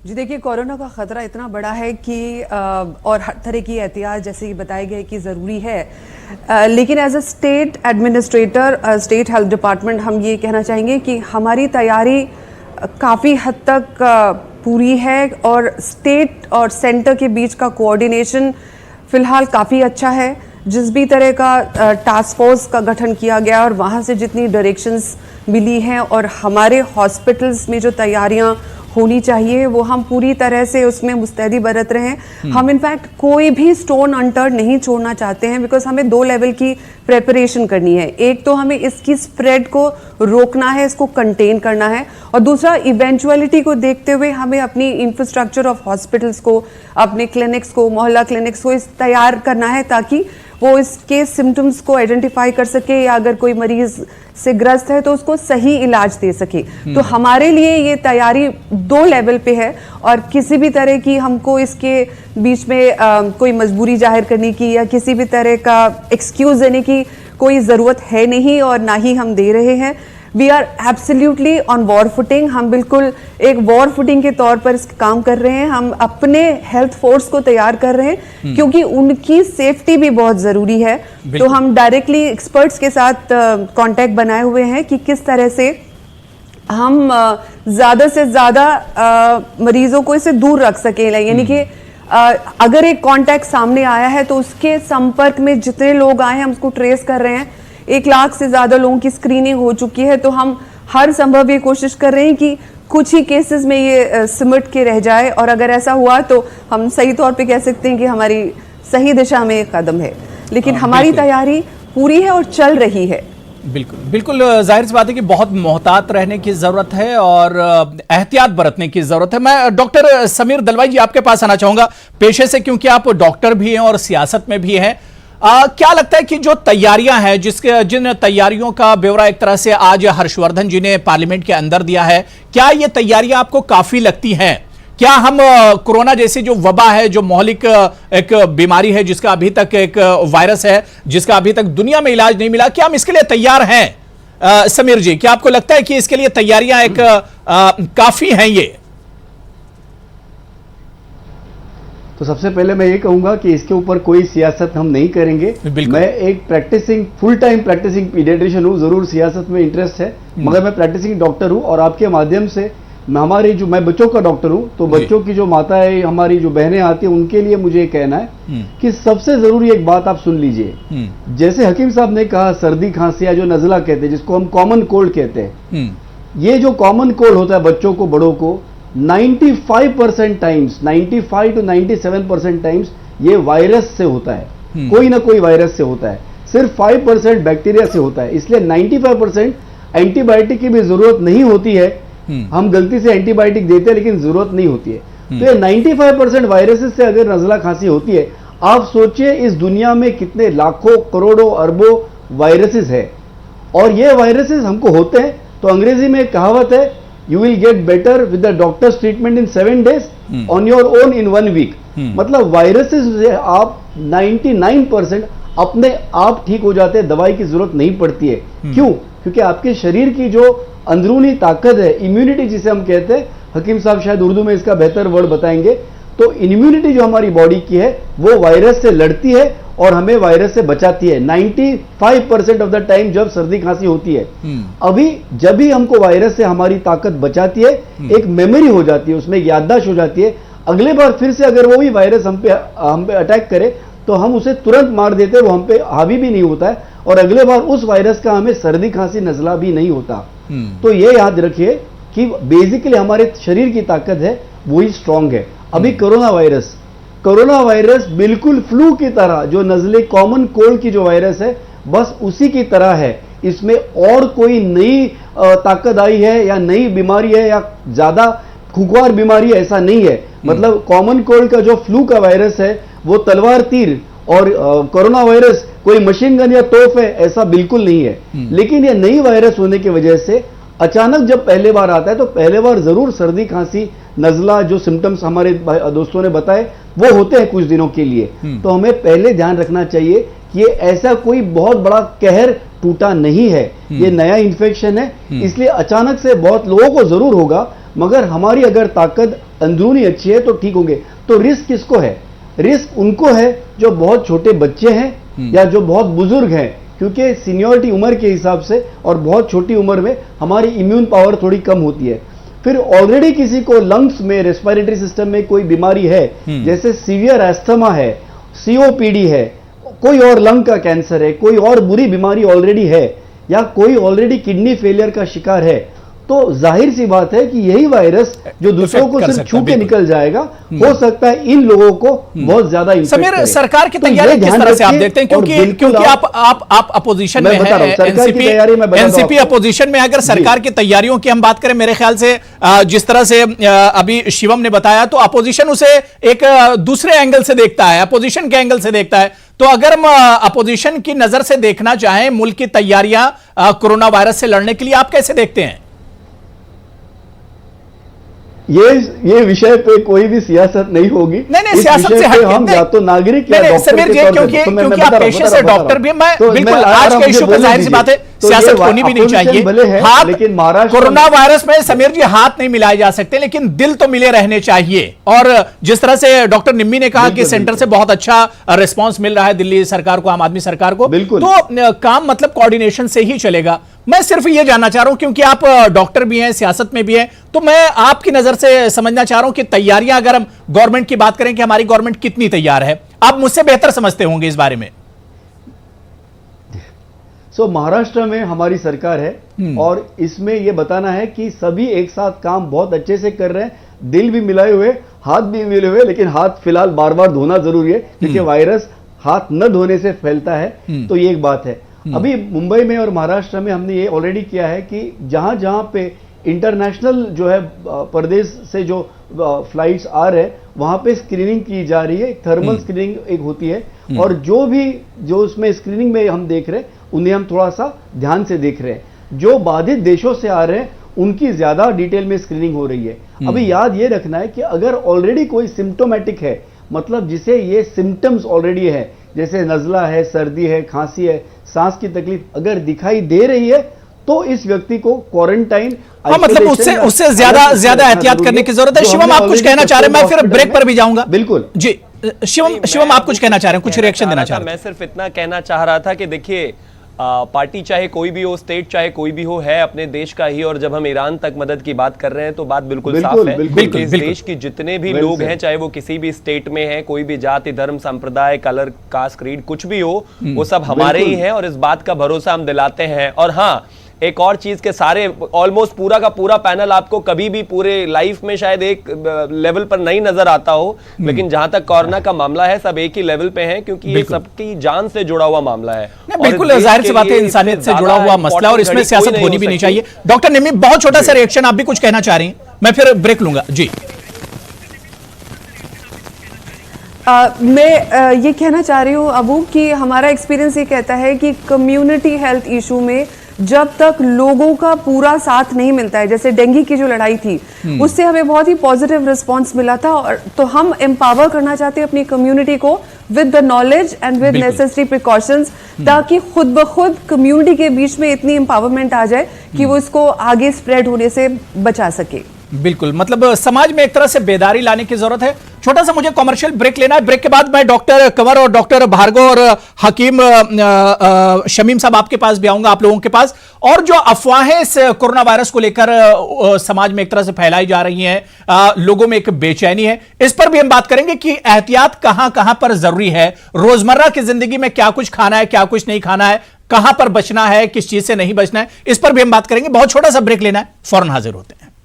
जी देखिए, कोरोना का खतरा इतना बड़ा है कि और हर तरह की एहतियात जैसे कि बताए गए कि ज़रूरी है, लेकिन as a state administrator, state health department, हम ये कहना चाहेंगे कि हमारी तैयारी काफ़ी हद तक पूरी है और स्टेट और सेंटर के बीच का कोऑर्डिनेशन फ़िलहाल काफ़ी अच्छा है। जिस भी तरह का टास्क फोर्स का गठन किया गया और वहाँ से जितनी डायरेक्शंस मिली हैं और हमारे हॉस्पिटल्स में जो तैयारियां होनी चाहिए वो हम पूरी तरह से उसमें मुस्तैदी बरत रहे हैं। हम इनफैक्ट कोई भी स्टोन अनटर्न नहीं छोड़ना चाहते हैं, बिकॉज हमें 2 लेवल की प्रेपरेशन करनी है। एक तो हमें इसकी स्प्रेड को रोकना है, इसको कंटेन करना है, और दूसरा इवेंचुअलिटी को देखते हुए हमें अपनी इंफ्रास्ट्रक्चर ऑफ हॉस्पिटल्स को, अपने क्लिनिक्स को, मोहल्ला क्लिनिक्स को इस तैयार करना है ताकि वो इसके सिम्टम्स को आइडेंटिफाई कर सके, या अगर कोई मरीज से ग्रस्त है तो उसको सही इलाज दे सके। तो हमारे लिए ये तैयारी 2 लेवल पे है, और किसी भी तरह की हमको इसके बीच में कोई मजबूरी जाहिर करने की या किसी भी तरह का एक्सक्यूज देने की कोई ज़रूरत है नहीं, और ना ही हम दे रहे हैं। We are absolutely on war footing. हम बिल्कुल एक वॉर फुटिंग के तौर पर इस काम कर रहे हैं। हम अपने हेल्थ फोर्स को तैयार कर रहे हैं क्योंकि उनकी सेफ्टी भी बहुत जरूरी है। तो हम डायरेक्टली एक्सपर्ट्स के साथ कांटेक्ट बनाए हुए हैं कि किस तरह से हम ज्यादा से ज्यादा मरीजों को इससे दूर रख सकें। यानी कि अगर एक कांटेक्ट सामने आया है तो उसके संपर्क में जितने लोग आए हैं हम उसको ट्रेस कर रहे हैं। 1 लाख से ज्यादा लोगों की स्क्रीनिंग हो चुकी है, तो हम हर संभव ये कोशिश कर रहे हैं कि कुछ ही केसेस में ये सिमट के रह जाए, और अगर ऐसा हुआ तो हम सही तौर पे कह सकते हैं कि हमारी सही दिशा में एक कदम है। लेकिन हमारी तैयारी पूरी है और चल रही है। बिल्कुल बिल्कुल, जाहिर सी बात है कि बहुत मोहतात रहने की जरूरत है और एहतियात बरतने की जरूरत है। मैं डॉक्टर समीर दलवाई जी आपके पास आना चाहूंगा पेशे से, क्योंकि आप डॉक्टर भी हैं और सियासत में भी हैं। क्या लगता है कि जो तैयारियां हैं, जिन तैयारियों का ब्यौरा एक तरह से आज हर्षवर्धन जी ने पार्लियामेंट के अंदर दिया है, क्या ये तैयारियां आपको काफी लगती हैं? क्या हम कोरोना जैसी जो वबा है, जो मौलिक एक बीमारी है, जिसका अभी तक एक वायरस है जिसका अभी तक दुनिया में इलाज नहीं मिला, क्या हम इसके लिए तैयार हैं? समीर जी, क्या आपको लगता है कि इसके लिए तैयारियां एक काफी हैं ये? तो सबसे पहले मैं ये कहूंगा कि इसके ऊपर कोई सियासत हम नहीं करेंगे। मैं एक फुल टाइम प्रैक्टिसिंग पीडियाट्रिशियन हूँ, जरूर सियासत में इंटरेस्ट है, मगर मैं प्रैक्टिसिंग डॉक्टर हूँ। और आपके माध्यम से मैं बच्चों का डॉक्टर हूँ, तो बच्चों की जो माताएं, हमारी जो बहनें आती हैं, उनके लिए मुझे ये कहना है कि सबसे जरूरी एक बात आप सुन लीजिए। जैसे हकीम साहब ने कहा, सर्दी खांसी या जो नजला कहते हैं, जिसको हम कॉमन कोल्ड कहते हैं, ये जो कॉमन कोल्ड होता है बच्चों को, बड़ों को, 95% टाइम्स, 95 to 97% टाइम्स ये वायरस से होता है। कोई ना कोई वायरस से होता है, सिर्फ 5% बैक्टीरिया से होता है। इसलिए 95% एंटीबायोटिक की भी जरूरत नहीं होती है। हम गलती से एंटीबायोटिक देते हैं लेकिन जरूरत नहीं होती है। तो ये 95% वायरसेस से अगर नजला खांसी होती है, आप सोचिए इस दुनिया में कितने लाखों करोड़ों अरबों वायरसेस है, और ये वायरसेस हमको होते हैं। तो अंग्रेजी में एक कहावत है, you will get better with the doctors treatment in 7 days on your own in 1 week। मतलब वायरसेस से आप 99% अपने आप ठीक हो जाते हैं, दवाई की जरूरत नहीं पड़ती है। क्यों? क्योंकि आपके शरीर की जो अंदरूनी ताकत है, इम्यूनिटी जिसे हम कहते हैं, हकीम साहब शायद उर्दू में इसका बेहतर वर्ड बताएंगे, तो इम्यूनिटी जो हमारी बॉडी की है वो वायरस से लड़ती है और हमें वायरस से बचाती है 95% ऑफ द टाइम जब सर्दी खांसी होती है। अभी जब भी हमको वायरस से हमारी ताकत बचाती है, एक मेमोरी हो जाती है, उसमें याददाश्त हो जाती है। अगले बार फिर से अगर वो भी वायरस हम पे अटैक करे तो हम उसे तुरंत मार देते हैं, वो हम पे हावी भी नहीं होता है, और अगले बार उस वायरस का हमें सर्दी खांसी नजला भी नहीं होता। तो ये याद रखिए कि बेसिकली हमारे शरीर की ताकत है वही स्ट्रांग है। अभी कोरोना वायरस बिल्कुल फ्लू की तरह, जो नजले कॉमन कोल्ड की जो वायरस है, बस उसी की तरह है। इसमें और कोई नई ताकत आई है या नई बीमारी है या ज्यादा खुखवार बीमारी है, ऐसा नहीं है। मतलब कॉमन कोल्ड का जो फ्लू का वायरस है वो तलवार तीर, और कोरोना वायरस कोई मशीन गन या तोप है, ऐसा बिल्कुल नहीं है। लेकिन ये नई वायरस होने की वजह से अचानक जब पहले बार आता है तो पहले बार जरूर सर्दी खांसी नजला जो सिम्टम्स हमारे दोस्तों ने बताए वो होते हैं कुछ दिनों के लिए। तो हमें पहले ध्यान रखना चाहिए कि ये ऐसा कोई बहुत बड़ा कहर टूटा नहीं है, ये नया इन्फेक्शन है, इसलिए अचानक से बहुत लोगों को जरूर होगा, मगर हमारी अगर ताकत अंदरूनी अच्छी है तो ठीक होंगे। तो रिस्क किसको है? रिस्क उनको है जो बहुत छोटे बच्चे हैं या जो बहुत बुजुर्ग हैं, क्योंकि सीनियरिटी उम्र के हिसाब से और बहुत छोटी उम्र में हमारी इम्यून पावर थोड़ी कम होती है। फिर ऑलरेडी किसी को लंग्स में, रेस्पिरेटरी सिस्टम में कोई बीमारी है, जैसे सीवियर एस्थमा है, सीओपीडी है, कोई और लंग का कैंसर है, कोई और बुरी बीमारी ऑलरेडी है, या कोई ऑलरेडी किडनी फेलियर का शिकार है, तो जाहिर सी बात है कि यही वायरस जो दूसरों को सिर्फ छू के निकल जाएगा, हो सकता है इन लोगों को बहुत ज्यादा इफेक्ट करे। सरकार की तैयारी किस तरह से आप देखते हैं, क्योंकि आप अपोजिशन में हैं, एनसीपी अपोजिशन में। अगर सरकार की तैयारियों की हम बात करें, मेरे ख्याल से जिस तरह से अभी शिवम ने बताया, तो अपोजिशन उसे एक दूसरे एंगल से देखता है, अपोजिशन के एंगल से देखता है। तो अगर हम अपोजिशन की नजर से देखना चाहें मुल्क की तैयारियां कोरोना वायरस से लड़ने के लिए, आप कैसे देखते हैं? ये विषय पे कोई भी सियासत नहीं होगी। नहीं, सियासत से हटके हम या तो नागरिक या डॉक्टर समीर जी, क्योंकि आप पेशे से डॉक्टर भी, मैं बिल्कुल आज के इशू पर जाहिर सी बात है सियासत होनी भी नहीं चाहिए। हाथ, लेकिन महाराष्ट्र कोरोना वायरस में समीर जी हाथ नहीं मिलाए जा सकते, लेकिन दिल तो मिले रहने चाहिए। और जिस तरह से डॉक्टर निम्मी ने कहा कि सेंटर से बहुत अच्छा रिस्पांस मिल रहा है दिल्ली सरकार को, आम आदमी सरकार को, तो काम मतलब कोऑर्डिनेशन से ही चलेगा। मैं सिर्फ ये जानना चाह रहा हूं, क्योंकि आप डॉक्टर भी हैं, सियासत में भी हैं, तो मैं आपकी नजर से समझना चाह रहा हूं कि तैयारियां, अगर हम गवर्नमेंट की बात करें कि हमारी गवर्नमेंट कितनी तैयार है, आप मुझसे बेहतर समझते होंगे इस बारे में। महाराष्ट्र में हमारी सरकार है और इसमें यह बताना है कि सभी एक साथ काम बहुत अच्छे से कर रहे हैं, दिल भी मिलाए हुए, हाथ भी मिले हुए, लेकिन हाथ फिलहाल बार बार धोना जरूरी है, क्योंकि वायरस हाथ न धोने से फैलता है। तो ये एक बात है। अभी मुंबई में और महाराष्ट्र में हमने ये ऑलरेडी किया है कि जहां जहां पे इंटरनेशनल जो है प्रदेश से जो फ्लाइट्स आ रहे हैं, वहां पे स्क्रीनिंग की जा रही है, थर्मल स्क्रीनिंग एक होती है, और जो उसमें स्क्रीनिंग में हम देख रहे हैं उन्हें हम थोड़ा सा ध्यान से देख रहे हैं। जो बाधित देशों से आ रहे हैं उनकी ज्यादा डिटेल में स्क्रीनिंग हो रही है। अभी याद ये रखना है कि अगर ऑलरेडी कोई सिम्टोमेटिक है, मतलब जिसे ये सिम्टम्स ऑलरेडी है, जैसे नजला है, सर्दी है, खांसी है, सांस की तकलीफ अगर दिखाई दे रही है, तो इस व्यक्ति को क्वारंटाइन, मतलब उससे ज्यादा एहतियात करने की जरूरत है। शिवम, आप कुछ कहना चाह रहे हैं? मैं फिर ब्रेक पर भी जाऊंगा। बिल्कुल जी, शिवम आप कुछ कहना चाह रहे हैं, कुछ रिएक्शन देना चाह रहे हैं? मैं सिर्फ इतना कहना चाह रहा था कि देखिए, पार्टी चाहे कोई भी हो, स्टेट चाहे कोई भी हो, है अपने देश का ही। और जब हम ईरान तक मदद की बात कर रहे हैं तो बात बिल्कुल साफ है कि इस देश की जितने भी लोग हैं, चाहे वो किसी भी स्टेट में हैं, कोई भी जाति, धर्म, संप्रदाय, कलर, कास्ट, क्रीड, कुछ भी हो, वो सब हमारे ही हैं, और इस बात का भरोसा हम दिलाते हैं। और हाँ, एक और चीज के सारे ऑलमोस्ट पूरा का पूरा पैनल आपको कभी भी पूरे लाइफ में शायद एक लेवल पर नहीं नजर आता हो, लेकिन जहां तक कोरोना का मामला है सब एक ही लेवल पे हैं, क्योंकि ये सबकी जान से जुड़ा हुआ मामला है। बिल्कुल जाहिर सी बात है, इंसानियत से जुड़ा हुआ मसला, और इसमें सियासत होनी भी नहीं चाहिए। डॉक्टर निम्मी, बहुत छोटा सा रिएक्शन, आप भी कुछ कहना चाह रही हैं? मैं फिर ब्रेक लूंगा। जी, मैं ये कहना चाह रही हूँ अबू कि हमारा एक्सपीरियंस ये कहता है कि कम्युनिटी हेल्थ इशू में जब तक लोगों का पूरा साथ नहीं मिलता है, जैसे डेंगू की जो लड़ाई थी उससे हमें बहुत ही पॉजिटिव रिस्पांस मिला था, और तो हम एम्पावर करना चाहते हैं अपनी कम्युनिटी को with the knowledge and with necessary precautions, ताकि खुद ब खुद कम्युनिटी के बीच में इतनी एम्पावरमेंट आ जाए कि वो इसको आगे स्प्रेड होने से बचा सके। बिल्कुल, मतलब समाज में एक तरह से बेदारी लाने की जरूरत है। छोटा सा मुझे कमर्शियल ब्रेक लेना है, ब्रेक के बाद मैं डॉक्टर कंवर और डॉक्टर भार्गव और हकीम शमीम साहब आपके पास भी आऊंगा, आप लोगों के पास। और जो अफवाहें इस कोरोना वायरस को लेकर समाज में एक तरह से फैलाई जा रही हैं, लोगों में एक बेचैनी है, इस पर भी हम बात करेंगे कि एहतियात कहां कहां पर जरूरी है, रोजमर्रा की जिंदगी में क्या कुछ खाना है, क्या कुछ नहीं खाना है, कहां पर बचना है, किस चीज से नहीं बचना है, इस पर भी हम बात करेंगे। बहुत छोटा सा ब्रेक लेना है, फौरन हाजिर होते हैं।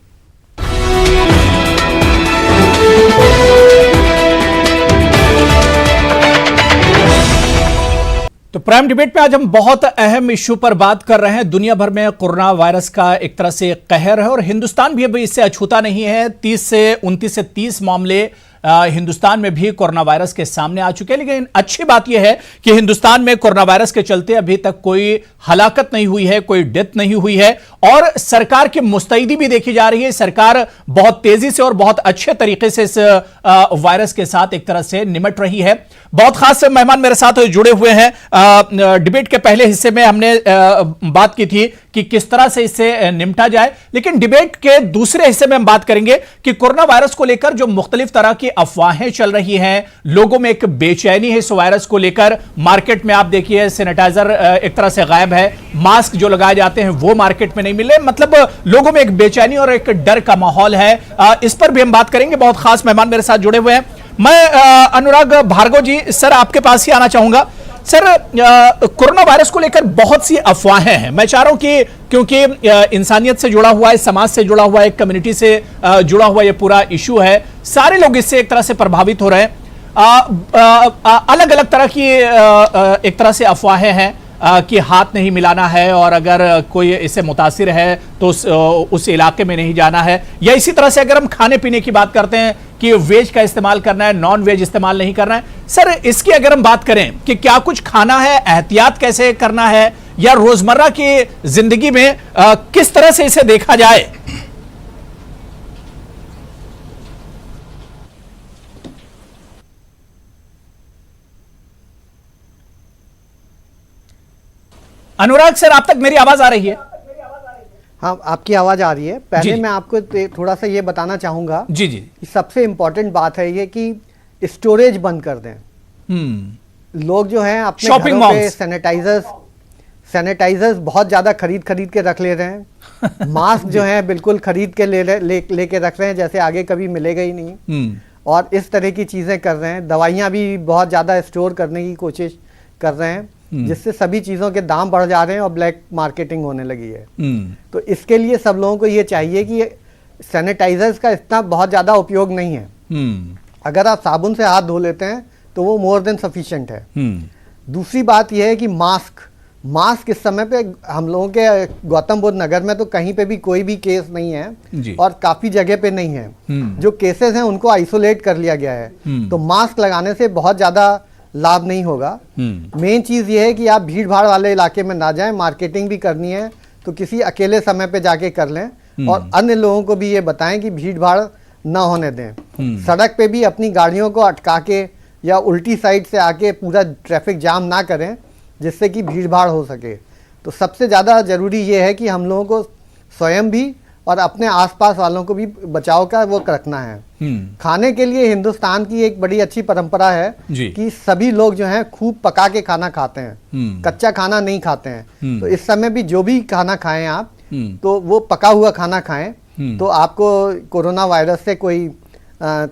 तो प्राइम डिबेट पे आज हम बहुत अहम इश्यू पर बात कर रहे हैं। दुनिया भर में कोरोना वायरस का एक तरह से कहर है और हिंदुस्तान भी अभी इससे अछूता नहीं है। 29 से 30 मामले हिंदुस्तान में भी कोरोना वायरस के सामने आ चुके हैं, लेकिन अच्छी बात यह है कि हिंदुस्तान में कोरोना वायरस के चलते अभी तक कोई हलाकत नहीं हुई है, कोई डेथ नहीं हुई है, और सरकार की मुस्तैदी भी देखी जा रही है। सरकार बहुत तेजी से और बहुत अच्छे तरीके से इस वायरस के साथ एक तरह से निमट रही है। बहुत खास मेहमान मेरे साथ जुड़े हुए हैं। डिबेट के पहले हिस्से में हमने बात की थी कि किस तरह से इससे निपटा जाए, लेकिन डिबेट के दूसरे हिस्से में हम बात करेंगे कि कोरोना वायरस को लेकर जो मुख्तलिफ तरह की अफवाहें चल रही हैं, लोगों में एक बेचैनी है इस वायरस को लेकर। मार्केट में आप देखिए सैनिटाइजर एक तरह से गायब है, मास्क जो लगाए जाते हैं वो मार्केट में नहीं मिले, मतलब लोगों में एक बेचैनी और एक डर का माहौल है। इस पर भी हम बात करेंगे। बहुत खास मेहमान मेरे साथ जुड़े हुए हैं। मैं अनुराग भार्गव जी, सर आपके पास ही आना चाहूंगा। सर, कोरोना वायरस को लेकर बहुत सी अफवाहें हैं। मैं चाह रहा हूं कि क्योंकि इंसानियत से जुड़ा हुआ है, समाज से जुड़ा हुआ है, कम्युनिटी से जुड़ा हुआ ये पूरा इशू है, सारे लोग इससे एक तरह से प्रभावित हो रहे हैं। अलग अलग तरह की एक तरह से अफवाहें हैं कि हाथ नहीं मिलाना है, और अगर कोई इससे मुतासिर है तो उस इलाके में नहीं जाना है, या इसी तरह से अगर हम खाने पीने की बात करते हैं कि वेज का इस्तेमाल करना है, नॉन वेज इस्तेमाल नहीं करना है। सर, इसकी अगर हम बात करें कि क्या कुछ खाना है, एहतियात कैसे करना है, या रोजमर्रा की जिंदगी में किस तरह से इसे देखा जाए? अनुराग सर, आप तक मेरी आवाज आ रही है? हाँ, आपकी आवाज आ रही है। पहले मैं आपको थोड़ा सा ये बताना चाहूंगा जी जी, कि सबसे इंपॉर्टेंट बात है ये कि स्टोरेज बंद कर दें। लोग जो हैं अपने शॉपिंग घरों पे मॉल्स, सैनिटाइजर्स बहुत ज्यादा खरीद के रख ले रहे हैं। मास्क जो है बिल्कुल खरीद के लेके रख रहे हैं, जैसे आगे कभी मिलेगा ही नहीं। और इस तरह की चीजें कर रहे हैं। दवाइयां भी बहुत ज्यादा स्टोर करने की कोशिश कर रहे हैं, जिससे सभी चीजों के दाम बढ़ जा रहे हैं और ब्लैक मार्केटिंग होने लगी है। तो इसके लिए सब लोगों को ये चाहिए कि सैनिटाइजर्स का इतना बहुत ज्यादा उपयोग नहीं है। अगर आप साबुन से हाथ धो लेते हैं तो वो मोर देन सफिशिएंट है। दूसरी बात यह है कि मास्क इस समय पे हम लोगों के गौतम बुद्ध नगर में तो कहीं पे भी कोई भी केस नहीं है, और काफी जगह पे नहीं है। जो केसेस हैं उनको आइसोलेट कर लिया गया है। तो मास्क लगाने से बहुत ज्यादा लाभ नहीं होगा। मेन चीज ये है कि आप भीड़ भाड़ वाले इलाके में ना जाएं। मार्केटिंग भी करनी है तो किसी अकेले समय पे जाके कर लें, और अन्य लोगों को भी ये बताएं कि भीड़ भाड़ ना होने दें। सड़क पे भी अपनी गाड़ियों को अटका के या उल्टी साइड से आके पूरा ट्रैफिक जाम ना करें, जिससे कि भीड़ भाड़ हो सके। तो सबसे ज़्यादा ज़रूरी ये है कि हम लोगों को स्वयं भी और अपने आसपास वालों को भी बचाव का वो रखना है। खाने के लिए हिंदुस्तान की एक बड़ी अच्छी परंपरा है कि सभी लोग जो हैं खूब पका के खाना खाते हैं, कच्चा खाना नहीं खाते हैं। तो इस समय भी जो भी खाना खाएं आप, तो वो पका हुआ खाना खाएं, तो आपको कोरोना वायरस से कोई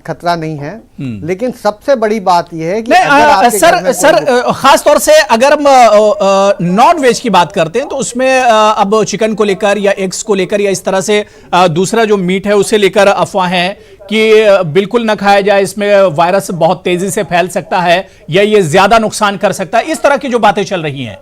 खतरा नहीं है। लेकिन सबसे बड़ी बात यह है कि सर खास तौर से अगर हम नॉन वेज की बात करते हैं तो उसमें अब चिकन को लेकर या एग्स को लेकर या इस तरह से दूसरा जो मीट है उसे लेकर अफवाहें हैं कि बिल्कुल न खाया जाए, इसमें वायरस बहुत तेजी से फैल सकता है या ये ज्यादा नुकसान कर सकता है। इस तरह की जो बातें चल रही हैं,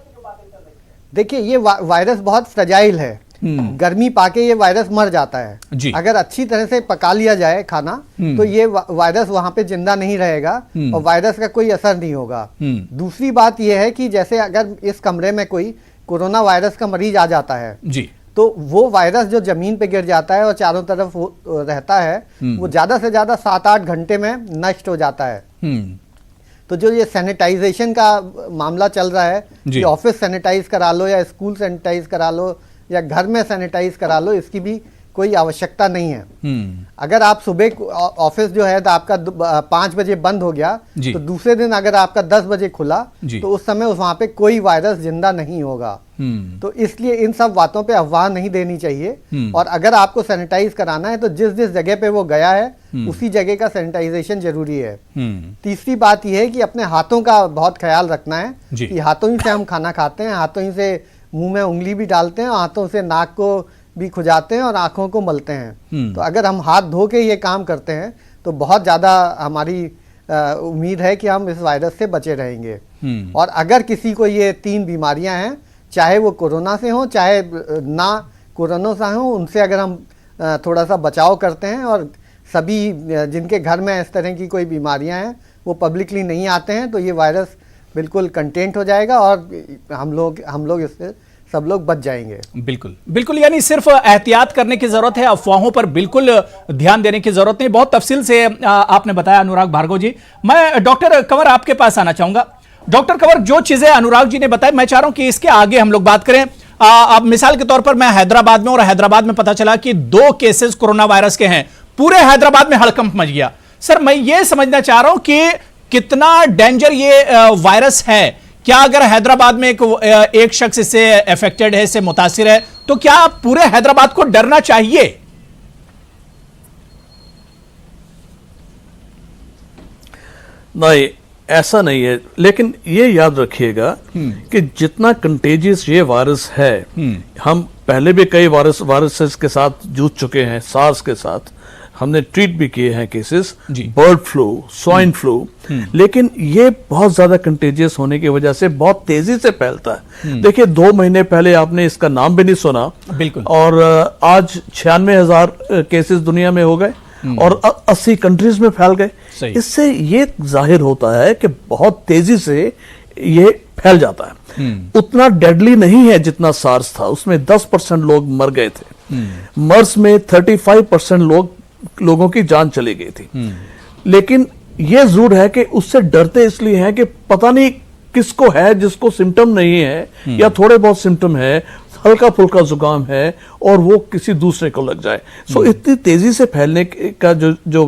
देखिए ये वायरस बहुत फ्रेजाइल है। गर्मी पाके ये वायरस मर जाता है। अगर अच्छी तरह से पका लिया जाए खाना तो ये वायरस वहां पे जिंदा नहीं रहेगा और वायरस का कोई असर नहीं होगा। दूसरी बात यह है कि जैसे अगर इस कमरे में कोई कोरोना वायरस का मरीज आ जाता है तो वो वायरस जो जमीन पे गिर जाता है और चारों तरफ रहता है, वो ज्यादा से ज्यादा 7-8 घंटे में नष्ट हो जाता है। तो जो ये सैनिटाइजेशन का मामला चल रहा है कि ऑफिस सैनिटाइज करा लो या स्कूल सैनिटाइज करा लो या घर में सैनिटाइज करा लो, इसकी भी कोई आवश्यकता नहीं है। अगर आप सुबह ऑफिस जो है तो आपका 5 बजे बंद हो गया, तो दूसरे दिन अगर आपका 10 बजे खुला तो उस समय वहां पे कोई वायरस जिंदा नहीं होगा। तो इसलिए इन सब बातों पे अफवाह नहीं देनी चाहिए। और अगर आपको सैनिटाइज कराना है तो जिस जिस जगह पे वो गया है उसी जगह का सैनिटाइजेशन जरूरी है। तीसरी बात यह है कि अपने हाथों का बहुत ख्याल रखना है कि हाथों ही से हम खाना खाते हैं, हाथों ही से मुंह में उंगली भी डालते हैं, हाथों से नाक को भी खुजाते हैं और आंखों को मलते हैं। तो अगर हम हाथ धो के ये काम करते हैं तो बहुत ज़्यादा हमारी उम्मीद है कि हम इस वायरस से बचे रहेंगे। और अगर किसी को ये 3 बीमारियां हैं, चाहे वो कोरोना से हो चाहे ना कोरोना से हो, उनसे अगर हम थोड़ा सा बचाव करते हैं और सभी जिनके घर में इस तरह की कोई बीमारियां हैं वो पब्लिकली नहीं आते हैं, तो ये वायरस बिल्कुल कंटेंट हो जाएगा और हम लोग इससे सब लोग बच जाएंगे। बिल्कुल बिल्कुल, यानी सिर्फ एहतियात करने की जरूरत है, अफवाहों पर बिल्कुल ध्यान देने की जरूरत नहीं। बहुत तफसील से आपने बताया अनुराग भार्गव जी। मैं डॉक्टर कंवर आपके पास आना चाहूंगा। डॉक्टर कंवर, जो चीजें अनुराग जी ने बताई, मैं चाह रहा हूं कि इसके आगे हम लोग बात करें। अब मिसाल के तौर पर मैं हैदराबाद में, और हैदराबाद में पता चला कि 2 केसेस कोरोना वायरस के हैं, पूरे हैदराबाद में हड़कंप मच गया। सर, मैं ये समझना चाह रहा हूं कि कितना डेंजर ये वायरस है। क्या अगर हैदराबाद में एक शख्स इससे अफेक्टेड है, इससे मुतासिर है, तो क्या पूरे हैदराबाद को डरना चाहिए? नहीं, ऐसा नहीं है, लेकिन ये याद रखिएगा कि जितना कंटेजियस ये वायरस है, हम पहले भी कई वायरसेस के साथ जूझ चुके हैं, सार्स के साथ हमने ट्रीट भी किए हैं cases, bird flu, swine flu, लेकिन ये बहुत ज्यादा कंटेजियस होने की वजह से बहुत तेजी से फैलता है। देखिए 2 महीने पहले आपने इसका नाम भी नहीं सुना, बिल्कुल, और आज 96,000 केसेस दुनिया में हो गए और 80 कंट्रीज में फैल गए। इससे ये जाहिर होता है कि बहुत तेजी से ये फैल जाता है। उतना डेडली नहीं है जितना सार्स था, उसमें 10% लोग मर गए थे। मर्स में 35% लोगों की जान चली गई थी। लेकिन यह जरूर है कि उससे डरते इसलिए हैं कि पता नहीं किसको है, जिसको सिम्टम नहीं है या थोड़े बहुत सिम्टम है, हल्का फुल्का जुकाम है और वो किसी दूसरे को लग जाए। सो इतनी तेजी से फैलने का जो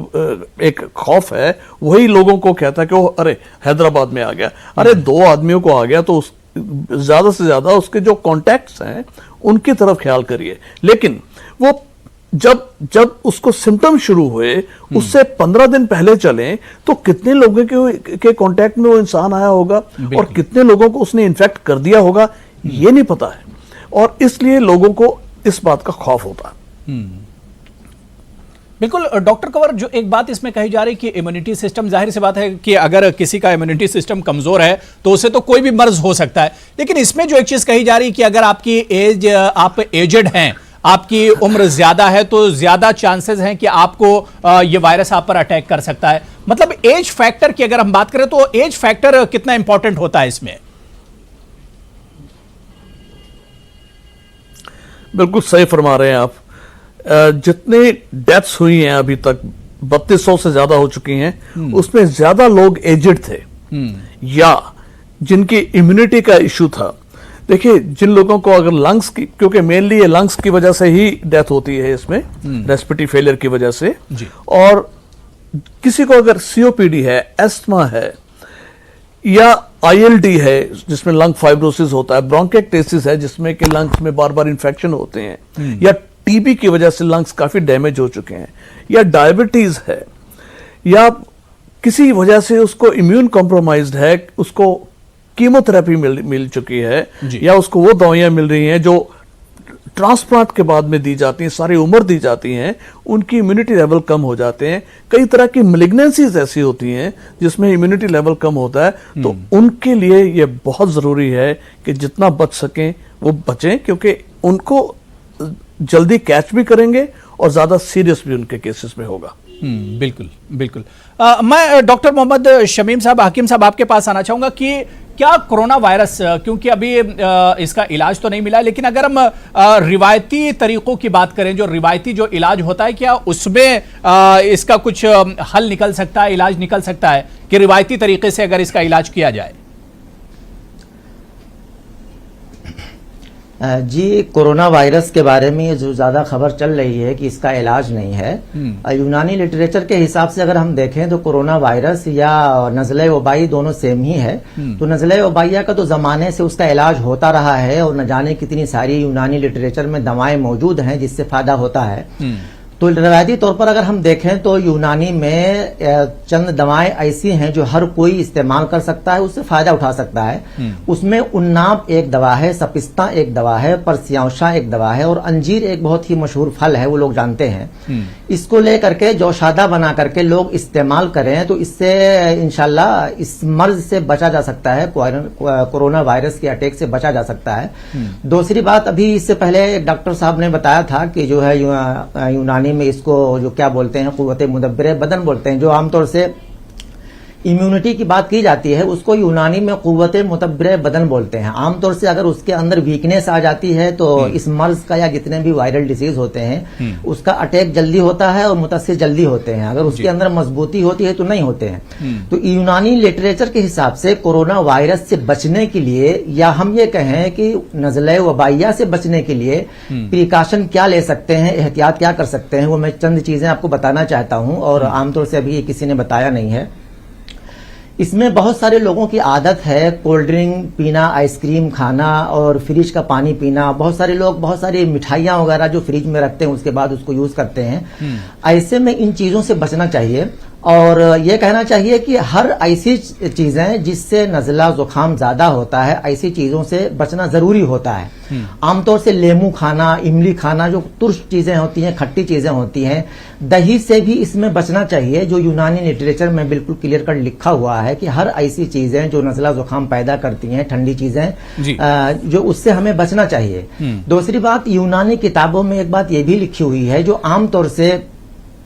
एक खौफ है, वही लोगों को कहता है कि वो अरे हैदराबाद में आ गया, अरे 2 आदमियों को आ गया तो ज्यादा से ज्यादा उसके जो कॉन्टैक्ट्स हैं उनकी तरफ ख्याल करिए। लेकिन वो जब उसको सिम्टम शुरू हुए उससे 15 दिन पहले चलें तो कितने लोगों के कांटेक्ट में वो इंसान आया होगा और कितने लोगों को उसने इन्फेक्ट कर दिया होगा, ये नहीं पता है, और इसलिए लोगों को इस बात का खौफ होता है। बिल्कुल डॉक्टर कंवर, जो एक बात इसमें कही जा रही है कि इम्यूनिटी सिस्टम, जाहिर सी बात है कि अगर किसी का इम्यूनिटी सिस्टम कमजोर है तो उसे तो कोई भी मर्ज हो सकता है, लेकिन इसमें जो एक चीज कही जा रही है कि अगर आपकी एज, आप एजेड हैं, आपकी उम्र ज्यादा है तो ज्यादा चांसेस हैं कि आपको ये वायरस आप पर अटैक कर सकता है। मतलब एज फैक्टर की अगर हम बात करें तो एज फैक्टर कितना इंपॉर्टेंट होता है इसमें? बिल्कुल सही फरमा रहे हैं आप। जितने डेथ्स हुई हैं अभी तक 3200 से ज्यादा हो चुकी हैं, उसमें ज्यादा लोग एजेड थे या जिनकी इम्यूनिटी का इश्यू था। देखिए जिन लोगों को अगर लंग्स की, क्योंकि मेनली ये लंग्स की वजह से ही डेथ होती है इसमें, रेस्पिरेटरी फेलियर की वजह से, और किसी को अगर सीओपीडी है, एस्थमा है या आईएलडी है जिसमें लंग फाइब्रोसिस होता है, ब्रोंकाइटिस है जिसमें कि लंग्स में बार बार इन्फेक्शन होते हैं, या टीबी की वजह से लंग्स काफी डैमेज हो चुके हैं, या डायबिटीज है, या किसी वजह से उसको इम्यून कॉम्प्रोमाइज्ड है, उसको कीमोथेरेपी मिल चुकी है, या उसको वो दवाइयां मिल रही हैं जो ट्रांसप्लांट के बाद में दी जाती हैं, सारी उम्र दी जाती हैं, उनकी इम्यूनिटी लेवल कम हो जाते हैं। कई तरह की मैलिग्नेंसीज ऐसी होती हैं जिसमें इम्यूनिटी लेवल कम होता है, तो उनके लिए ये बहुत जरूरी है कि जितना बच सकें वो बचें, क्योंकि उनको जल्दी कैच भी करेंगे और ज्यादा सीरियस भी उनके केसेस में होगा। बिल्कुल बिल्कुल। मैं डॉक्टर मोहम्मद शमीम साहब, हकीम साहब, आपके पास आना चाहूंगा कि क्या कोरोना वायरस, क्योंकि अभी इसका इलाज तो नहीं मिला, लेकिन अगर हम रिवायती तरीकों की बात करें, जो रिवायती जो इलाज होता है, क्या उसमें इसका कुछ हल निकल सकता है, इलाज निकल सकता है कि रिवायती तरीके से अगर इसका इलाज किया जाए? जी, कोरोना वायरस के बारे में जो ज्यादा खबर चल रही है कि इसका इलाज नहीं है, यूनानी लिटरेचर के हिसाब से अगर हम देखें तो कोरोना वायरस या नज़ले वबाई दोनों सेम ही है। तो नज़ले वबाइया का तो जमाने से उसका इलाज होता रहा है और न जाने कितनी सारी यूनानी लिटरेचर में दवाएं मौजूद हैं जिससे फायदा होता है। तो रिवायती तौर पर अगर हम देखें तो यूनानी में चंद दवाएं ऐसी हैं जो हर कोई इस्तेमाल कर सकता है, उससे फायदा उठा सकता है। उसमें उन्नाब एक दवा है, सपिस्ता एक दवा है, परसियांशा एक दवा है, और अंजीर एक बहुत ही मशहूर फल है, वो लोग जानते हैं। इसको लेकर के जोशादा बना करके लोग इस्तेमाल करें तो इससे इंशाल्लाह इस मर्ज से बचा जा सकता है, कोरोना वायरस के अटैक से बचा जा सकता है। दूसरी बात, अभी इससे पहले डॉक्टर साहब ने बताया था कि जो है यूनानी में इसको जो क्या बोलते हैं, कुव्वते मुदब्बिरे बदन बोलते हैं, जो आमतौर से इम्यूनिटी की बात की जाती है उसको यूनानी में कुव्वते मुदब्बिरे बदन बोलते हैं। आमतौर से अगर उसके अंदर वीकनेस आ जाती है तो इस मर्ज का या जितने भी वायरल डिसीज होते हैं उसका अटैक जल्दी होता है और मुतासिर जल्दी होते हैं। अगर उसके अंदर मजबूती होती है तो नहीं होते हैं। तो यूनानी लिटरेचर के हिसाब से कोरोना वायरस से बचने के लिए, या हम ये कहें कि नज़ले वबाइया से बचने के लिए प्रिकॉशन क्या ले सकते हैं, एहतियात क्या कर सकते हैं, वो मैं चंद चीजें आपको बताना चाहता हूं, और आमतौर से अभी किसी ने बताया नहीं है। इसमें बहुत सारे लोगों की आदत है कोल्ड ड्रिंक पीना, आइसक्रीम खाना और फ्रिज का पानी पीना। बहुत सारे लोग बहुत सारी मिठाइयां वगैरह जो फ्रिज में रखते हैं उसके बाद उसको यूज करते हैं। ऐसे में इन चीजों से बचना चाहिए। और ये कहना चाहिए कि हर ऐसी चीजें जिससे नज़ला जुकाम ज्यादा होता है, ऐसी चीजों से बचना जरूरी होता है। आमतौर से लेमू खाना, इमली खाना, जो तुर्श चीजें होती हैं, खट्टी चीजें होती हैं, दही से भी इसमें बचना चाहिए। जो यूनानी लिटरेचर में बिल्कुल क्लियर कट लिखा हुआ है कि हर ऐसी चीजें जो नज़ला जुकाम पैदा करती हैं, ठंडी चीजें, जो उससे हमें बचना चाहिए। दूसरी बात, यूनानी किताबों में एक बात ये भी लिखी हुई है जो आमतौर से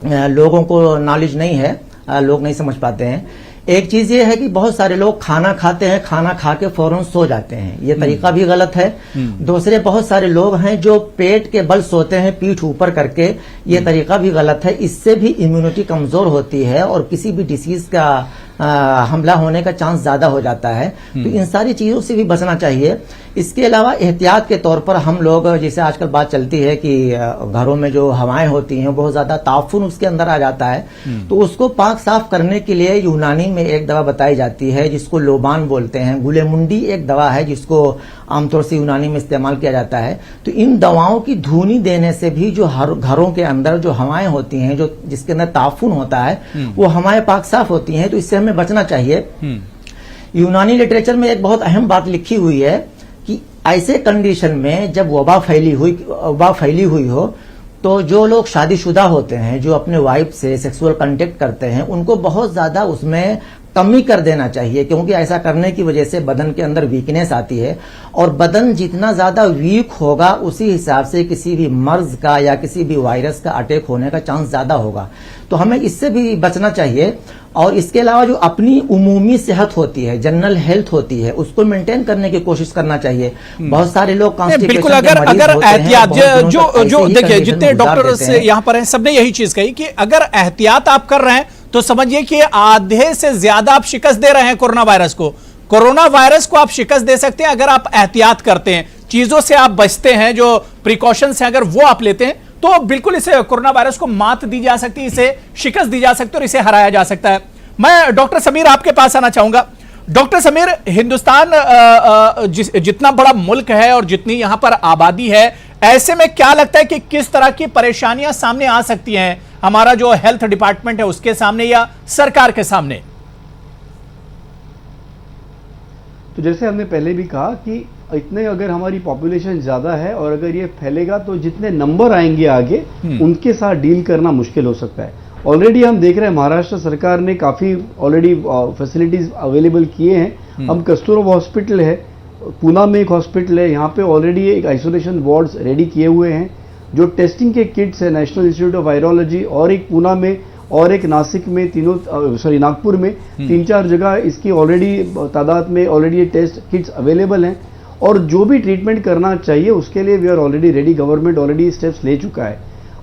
लोगों को नॉलेज नहीं है, लोग नहीं समझ पाते हैं। एक चीज ये है कि बहुत सारे लोग खाना खाते हैं, खाना खा के फौरन सो जाते हैं, ये तरीका भी गलत है। दूसरे बहुत सारे लोग हैं जो पेट के बल सोते हैं, पीठ ऊपर करके, ये तरीका भी गलत है। इससे भी इम्यूनिटी कमजोर होती है और किसी भी डिसीज का हमला होने का चांस ज्यादा हो जाता है। तो इन सारी चीजों से भी बचना चाहिए। इसके अलावा एहतियात के तौर पर हम लोग, जैसे आजकल बात चलती है कि घरों में जो हवाएं होती हैं बहुत ज्यादा ताफुन उसके अंदर आ जाता है, तो उसको पाक साफ करने के लिए यूनानी में एक दवा बताई जाती है जिसको लोबान बोलते हैं। गुलेमुंडी एक दवा है जिसको आमतौर से यूनानी में इस्तेमाल किया जाता है। तो इन दवाओं की धूनी देने से भी जो घरों के अंदर जो हवाएं होती हैं, जो जिसके अंदर ताफुन होता है, वो हवाएं पाक साफ होती हैं। तो इससे हमें बचना चाहिए। यूनानी लिटरेचर में एक बहुत अहम बात लिखी हुई है कि ऐसे कंडीशन में जब वबा फैली हुई हो, तो जो लोग शादीशुदा होते हैं, जो अपने वाइफ से सेक्सुअल कांटेक्ट करते हैं, उनको बहुत ज्यादा उसमें कमी कर देना चाहिए, क्योंकि ऐसा करने की वजह से बदन के अंदर वीकनेस आती है और बदन जितना ज्यादा वीक होगा उसी हिसाब से किसी भी मर्ज का या किसी भी वायरस का अटैक होने का चांस ज्यादा होगा। तो हमें इससे भी बचना चाहिए। और इसके अलावा जो अपनी उमूमी सेहत होती है, जनरल हेल्थ होती है, उसको मेंटेन करने की कोशिश करना चाहिए। बहुत सारे लोग बिल्कुल, अगर एहतियात जो देखिए, जितने डॉक्टर यहाँ पर हैं सबने यही चीज कही कि अगर एहतियात आप कर रहे हैं तो समझिए कि आधे से ज्यादा आप शिकस्त दे रहे हैं कोरोना वायरस को। कोरोना वायरस को आप शिकस्त दे सकते हैं अगर आप एहतियात करते हैं, चीजों से आप बचते हैं, जो प्रिकॉशंस हैं अगर वो आप लेते हैं, तो बिल्कुल इसे कोरोना वायरस को मात दी जा सकती है, इसे शिकस्त दी जा सकती है और इसे हराया जा सकता है। मैं डॉक्टर समीर आपके पास आना चाहूंगा। डॉक्टर समीर, हिंदुस्तान जितना बड़ा मुल्क है और जितनी यहां पर आबादी है, ऐसे में क्या लगता है कि किस तरह की परेशानियां सामने आ सकती हैं हमारा जो हेल्थ डिपार्टमेंट है उसके सामने या सरकार के सामने? तो जैसे हमने पहले भी कहा कि इतने अगर हमारी पॉपुलेशन ज्यादा है और अगर ये फैलेगा तो जितने नंबर आएंगे आगे उनके साथ डील करना मुश्किल हो सकता है। ऑलरेडी हम देख रहे हैं महाराष्ट्र सरकार ने काफी ऑलरेडी फैसिलिटीज अवेलेबल किए हैं। अब कस्तूरबा हॉस्पिटल है, पूना में एक हॉस्पिटल है, यहाँ पे ऑलरेडी एक आइसोलेशन वार्ड्स रेडी किए हुए हैं। जो टेस्टिंग के किट्स है, नेशनल इंस्टीट्यूट ऑफ वायरोलॉजी और एक पूना में और एक नासिक में, नागपुर में 3-4 जगह इसकी ऑलरेडी तादाद में ऑलरेडी ये टेस्ट किट्स अवेलेबल हैं। और जो भी ट्रीटमेंट करना चाहिए उसके लिए we are already ready, government already steps ले चुका है।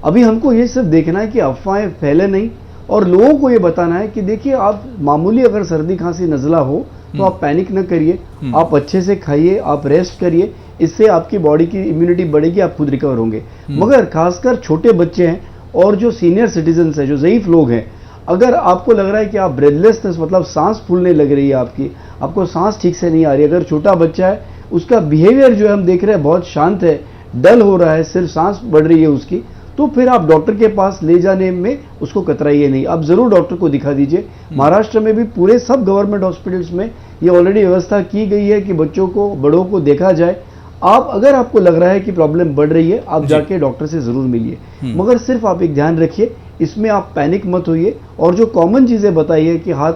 अभी हमको ये सिर्फ देखना है कि अफवाहें फैले नहीं और लोगों को ये बताना है कि देखिए, आप मामूली अगर सर्दी खांसी नज़ला हो तो आप पैनिक न करिए, आप अच्छे से खाइए, आप रेस्ट करिए, इससे आपकी बॉडी की इम्यूनिटी बढ़ेगी, आप खुद रिकवर होंगे। मगर खासकर छोटे बच्चे हैं और जो सीनियर सिटीजन्स हैं, जो ज़ईफ लोग हैं, अगर आपको लग रहा है कि आप ब्रेथलेसनेस मतलब सांस फूलने लग रही है, आपको सांस ठीक से नहीं आ रही, अगर छोटा बच्चा है उसका बिहेवियर जो है हम देख रहे हैं बहुत शांत है, डल हो रहा है, सिर्फ सांस बढ़ रही है उसकी, तो फिर आप डॉक्टर के पास ले जाने में उसको कतराइए नहीं, आप जरूर डॉक्टर को दिखा दीजिए। महाराष्ट्र में भी पूरे सब गवर्नमेंट हॉस्पिटल्स में ये ऑलरेडी व्यवस्था की गई है कि बच्चों को, बड़ों को देखा जाए। आप अगर आपको लग रहा है कि प्रॉब्लम बढ़ रही है, आप जाके डॉक्टर से जरूर मिलिए। मगर सिर्फ आप एक ध्यान रखिए, इसमें आप पैनिक मत होइए और जो कॉमन चीजें बताई है कि हाथ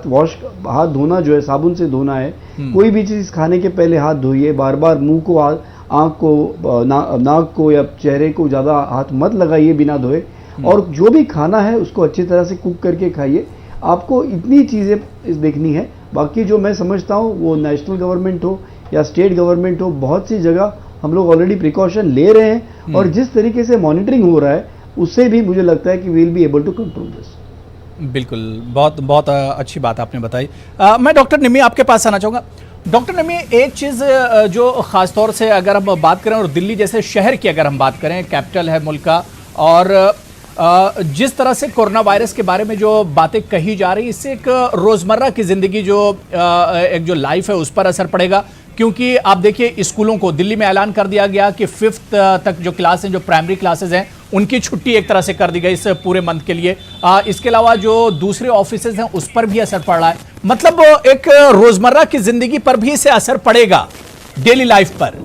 धोना जो है, साबुन से धोना है, कोई भी चीज खाने के पहले हाथ धोइए, बार बार मुंह को, आंख को, नाक को या चेहरे को ज्यादा हाथ मत लगाइए बिना धोए, और जो भी खाना है उसको अच्छी तरह से कुक करके खाइए। आपको इतनी चीजें देखनी है। बाकी जो मैं समझता हूँ वो नेशनल गवर्नमेंट हो या स्टेट गवर्नमेंट हो, बहुत सी जगह हम लोग ऑलरेडी प्रिकॉशन ले रहे हैं और जिस तरीके से मॉनिटरिंग हो रहा है उससे भी मुझे लगता है कि we will be able to control this. बिल्कुल, बहुत बहुत अच्छी बात आपने बताई। मैं डॉक्टर निमी आपके पास आना चाहूँगा। डॉक्टर निमी, एक चीज़ जो ख़ास तौर से अगर हम बात करें और दिल्ली जैसे शहर की अगर हम बात करें, कैपिटल है मुल्क का, और जिस तरह से कोरोना वायरस के बारे में जो बातें कही जा रही, इससे एक रोज़मर्रा की ज़िंदगी एक जो लाइफ है उस पर असर पड़ेगा। क्योंकि आप देखिए, स्कूलों को दिल्ली में ऐलान कर दिया गया कि 5th तक जो क्लास हैं, जो प्राइमरी क्लासेज हैं, उनकी छुट्टी एक तरह से कर दी गई इस पूरे मंथ के लिए। इसके अलावा जो दूसरे ऑफिसेज हैं उस पर भी असर पड़ रहा है, मतलब एक रोजमर्रा की जिंदगी पर भी इससे असर पड़ेगा, डेली लाइफ पर।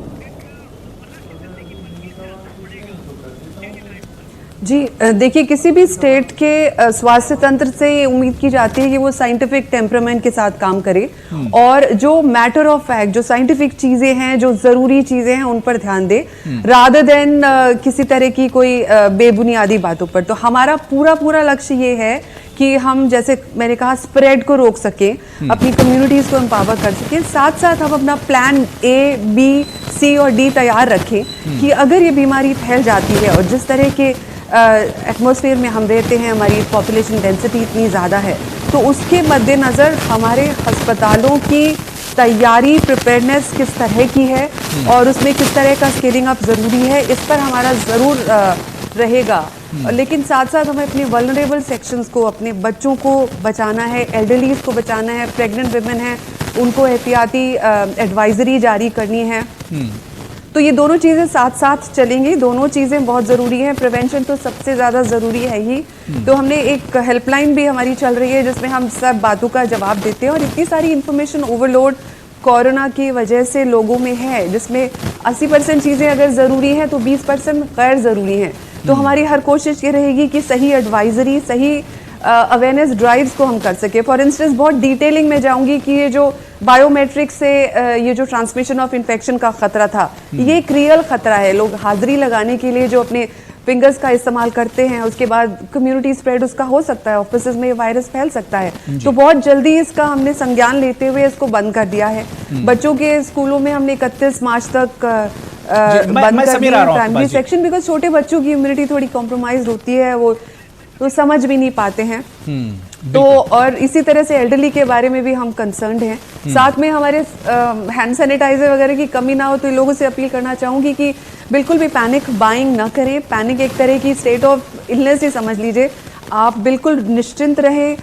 जी देखिए, किसी भी स्टेट के स्वास्थ्य तंत्र से ये उम्मीद की जाती है कि वो साइंटिफिक टेम्परामेंट के साथ काम करे और जो मैटर ऑफ फैक्ट, जो साइंटिफिक चीजें हैं, जो जरूरी चीजें हैं, उन पर ध्यान दे रादर देन किसी तरह की कोई बेबुनियादी बातों पर। तो हमारा पूरा लक्ष्य ये है कि हम, जैसे मैंने कहा, स्प्रेड को रोक सकें, अपनी कम्युनिटीज को एम्पावर कर सकें, साथ साथ हम अपना प्लान ए, बी, सी और डी तैयार रखें कि अगर ये बीमारी फैल जाती है और जिस तरह के एटमॉस्फेयर में हम रहते हैं, हमारी पॉपुलेशन डेंसिटी इतनी ज़्यादा है, तो उसके मद्देनज़र हमारे अस्पतालों की तैयारी, प्रिपेयरनेस किस तरह की है और उसमें किस तरह का स्केलिंग अप ज़रूरी है, इस पर हमारा ज़रूर रहेगा। लेकिन साथ साथ हमें अपने वल्नरेबल सेक्शंस को, अपने बच्चों को बचाना है, एल्डरलीज को बचाना है, प्रेग्नेंट विमेन हैं उनको एहतियाती एडवाइजरी जारी करनी है। तो ये दोनों चीज़ें साथ साथ चलेंगी, दोनों चीज़ें बहुत ज़रूरी हैं। प्रिवेंशन तो सबसे ज़्यादा ज़रूरी है ही। तो हमने एक हेल्पलाइन भी हमारी चल रही है जिसमें हम सब बातों का जवाब देते हैं और इतनी सारी इन्फॉर्मेशन ओवरलोड कोरोना की वजह से लोगों में है, जिसमें 80% चीज़ें अगर ज़रूरी हैं तो 20% गैर ज़रूरी हैं। तो हमारी हर कोशिश ये रहेगी कि सही एडवाइजरी, सही अवेयरनेस ड्राइव्स को हम कर सके। फॉर इंस्टेंस बहुत डिटेलिंग में जाऊंगी कि ये जो बायोमेट्रिक से ये जो ट्रांसमिशन ऑफ इन्फेक्शन का खतरा था, ये एक रियल खतरा है। लोग हाजिरी लगाने के लिए जो अपने फिंगर्स का इस्तेमाल करते हैं, उसके बाद कम्युनिटी स्प्रेड उसका हो सकता है, ऑफिसेज में वायरस फैल सकता है। तो बहुत जल्दी इसका हमने संज्ञान लेते हुए इसको बंद कर दिया है। बच्चों के स्कूलों में हमने 31 मार्च तक बंद कर दिया प्राइमरी सेक्शन, बिकॉज छोटे बच्चों की इम्यूनिटी थोड़ी कॉम्प्रोमाइज होती है, वो तो समझ भी नहीं पाते हैं। तो और इसी तरह से एल्डरली के बारे में भी हम कंसर्न्ड हैं। साथ में हमारे हैंड सैनिटाइजर वगैरह की कमी ना हो, तो लोगों से अपील करना चाहूँगी कि बिल्कुल भी पैनिक बाइंग ना करें। पैनिक एक तरह की स्टेट ऑफ इलनेस ही समझ लीजिए। आप बिल्कुल निश्चिंत रहें,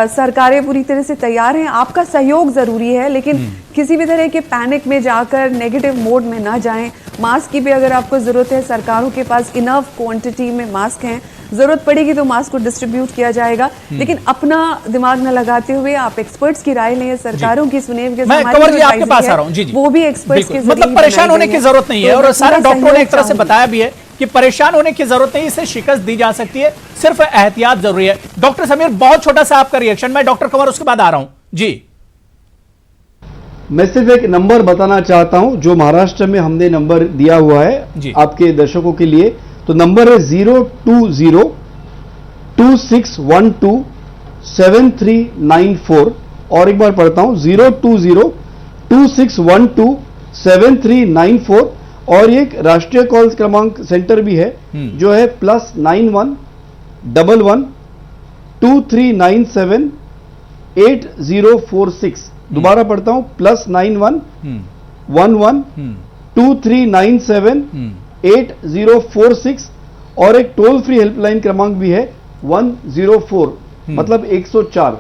सरकारें पूरी तरह से तैयार हैं, आपका सहयोग ज़रूरी है, लेकिन किसी भी तरह के पैनिक में जाकर नेगेटिव मोड में ना जाएं। मास्क की भी अगर आपको ज़रूरत है, सरकारों के पास इनफ क्वांटिटी में मास्क हैं, ज़रूरत पड़ेगी तो मास्क को डिस्ट्रीब्यूट किया जाएगा। लेकिन अपना दिमाग न लगाते हुए आप एक्सपर्ट्स की राय लें, सरकारों की सुने। मैं कंवर जी आपके पास आ रहा हूं। जी, वो भी एक्सपर्ट्स के मतलब परेशान होने की जरूरत नहीं है, और सारे डॉक्टरों ने एक तरह से बताया भी है कि परेशान होने की जरूरत नहीं, इसे शिकस्त दी जा सकती है, सिर्फ एहतियात जरूरी है। डॉक्टर समीर, बहुत छोटा सा आपका रिएक्शन। मैं डॉक्टर कंवर उसके बाद आ रहा हूं। जी, मैं सिर्फ एक नंबर बताना चाहता हूं जो महाराष्ट्र में हमने नंबर दिया हुआ है आपके दर्शकों के लिए। तो नंबर है 020-2612-7394। और एक बार पढ़ता हूं, 020-2612-7394। और एक राष्ट्रीय कॉल क्रमांक सेंटर भी है जो है +91 11 2397 8046। दोबारा पढ़ता हूं, +91 11 2397 8046। और एक टोल फ्री हेल्पलाइन क्रमांक भी है 104, मतलब 104।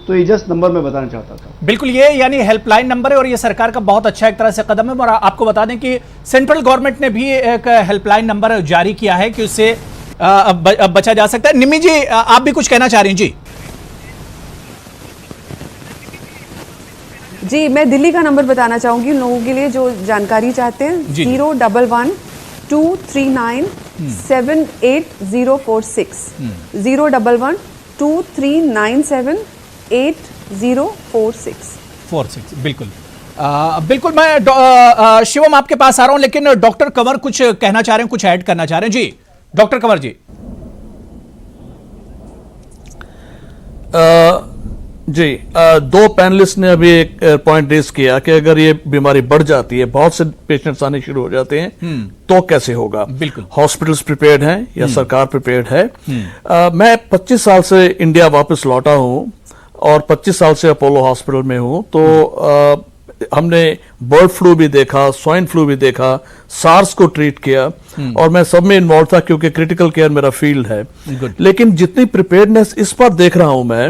तो ये जस्ट नंबर मैं बताना चाहता था। बिल्कुल, ये यानी हेल्पलाइन नंबर है और ये सरकार का बहुत अच्छा एक तरह से कदम है। और आपको बता दें कि सेंट्रल गवर्नमेंट ने भी एक हेल्पलाइन नंबर जारी किया है कि उससे बचा जा सकता है। निम्मी जी, आप भी कुछ कहना चाह रही हैं? जी जी, मैं दिल्ली का नंबर बताना चाहूंगी उन लोगों के लिए जो जानकारी चाहते हैं। 011-239-78046 011-239-78046। बिल्कुल बिल्कुल। मैं शिवम आपके पास आ रहा हूं, लेकिन डॉक्टर कंवर कुछ कहना चाह रहे हैं, कुछ ऐड करना चाह रहे हैं। जी डॉक्टर कंवर जी। जी, दो पैनलिस्ट ने अभी एक पॉइंट रेज किया कि अगर ये बीमारी बढ़ जाती है, बहुत से पेशेंट्स आने शुरू हो जाते हैं, तो कैसे होगा? बिल्कुल, हॉस्पिटल्स प्रिपेयर्ड हैं या सरकार प्रिपेयर्ड है? मैं 25 साल से इंडिया वापस लौटा हूं और 25 साल से अपोलो हॉस्पिटल में हूं। तो हमने बर्ड फ्लू भी देखा, स्वाइन फ्लू भी देखा, सार्स को ट्रीट किया, और मैं सब में इन्वॉल्व था क्योंकि क्रिटिकल केयर मेरा फील्ड है। लेकिन जितनी प्रिपेयर्डनेस इस पर देख रहा हूं मैं,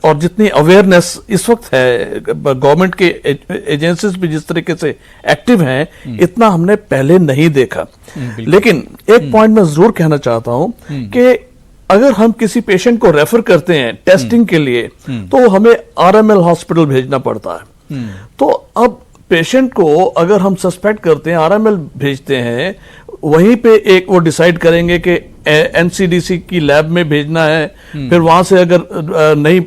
और जितनी अवेयरनेस इस वक्त है, गवर्नमेंट के एजेंसीज भी जिस तरीके से एक्टिव हैं, इतना हमने पहले नहीं देखा। लेकिन एक पॉइंट मैं जरूर कहना चाहता हूं कि अगर हम किसी पेशेंट को रेफर करते हैं टेस्टिंग के लिए, तो हमें आरएमएल हॉस्पिटल भेजना पड़ता है। तो अब पेशेंट को अगर हम सस्पेक्ट करते हैं, आरएमएल भेजते हैं, वहीं पे एक वो डिसाइड करेंगे कि एनसीडीसी की लैब में भेजना है, फिर वहां से अगर नहीं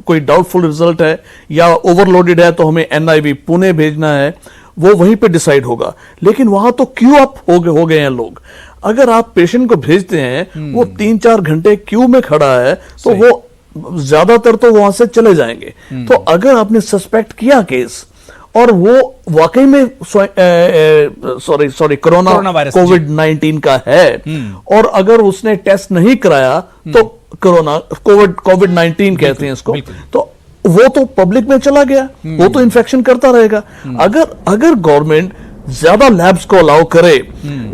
कोई डाउटफुल रिजल्ट है या ओवरलोडेड है तो हमें एनआईवी पुणे भेजना है, वो वहीं पे डिसाइड होगा। लेकिन वहां तो क्यू अप हो गए हैं लोग। अगर आप पेशेंट को भेजते हैं, वो 3-4 घंटे क्यू में खड़ा है, तो वो ज्यादातर तो वहां से चले जाएंगे। तो अगर आपने सस्पेक्ट किया केस और वो वाकई में कोरोना वायरस कोविड-19 का है, और अगर उसने टेस्ट नहीं कराया तो कोविड-19 कहते हैं इसको, तो वो तो पब्लिक में चला गया, वो तो इन्फेक्शन करता रहेगा। अगर गवर्नमेंट ज्यादा लैब्स को अलाउ करे,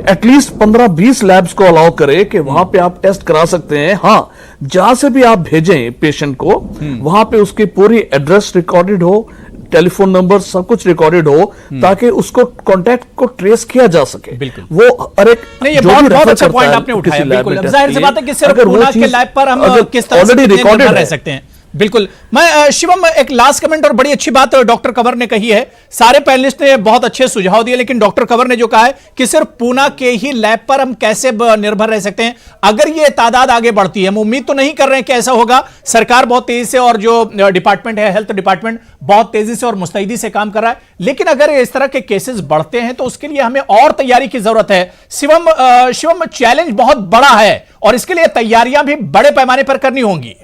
एटलीस्ट 15-20 लैब्स को अलाउ करे कि वहां पे आप टेस्ट करा सकते हैं, हाँ, जहां से भी आप भेजें पेशेंट को, वहां पे उसकी पूरी एड्रेस रिकॉर्डेड हो, टेलीफोन नंबर सब कुछ रिकॉर्डेड हो, ताकि उसको कांटेक्ट को ट्रेस किया जा सके। वो हर एक नहीं, ये बहुत अच्छा पॉइंट आपने उठाया। बिल्कुल, जाहिर सी बात है कि सिर्फ पूना के लैब पर हम किस तरह से निर्भर रह सकते हैं। बिल्कुल। मैं शिवम, एक लास्ट कमेंट, और बड़ी अच्छी बात डॉक्टर कंवर ने कही है, सारे पैनलिस्ट ने बहुत अच्छे सुझाव दिए, लेकिन डॉक्टर कंवर ने जो कहा है कि सिर्फ पूना के ही लैब पर हम कैसे निर्भर रह सकते हैं अगर ये तादाद आगे बढ़ती है। हम उम्मीद तो नहीं कर रहे हैं कि ऐसा होगा। सरकार बहुत तेजी से, और जो डिपार्टमेंट है, हेल्थ डिपार्टमेंट, बहुत तेजी से और मुस्तैदी से काम कर रहा है, लेकिन अगर इस तरह के केसेस बढ़ते हैं तो उसके लिए हमें और तैयारी की जरूरत है। शिवम, चैलेंज बहुत बड़ा है और इसके लिए तैयारियां भी बड़े पैमाने पर करनी होंगी।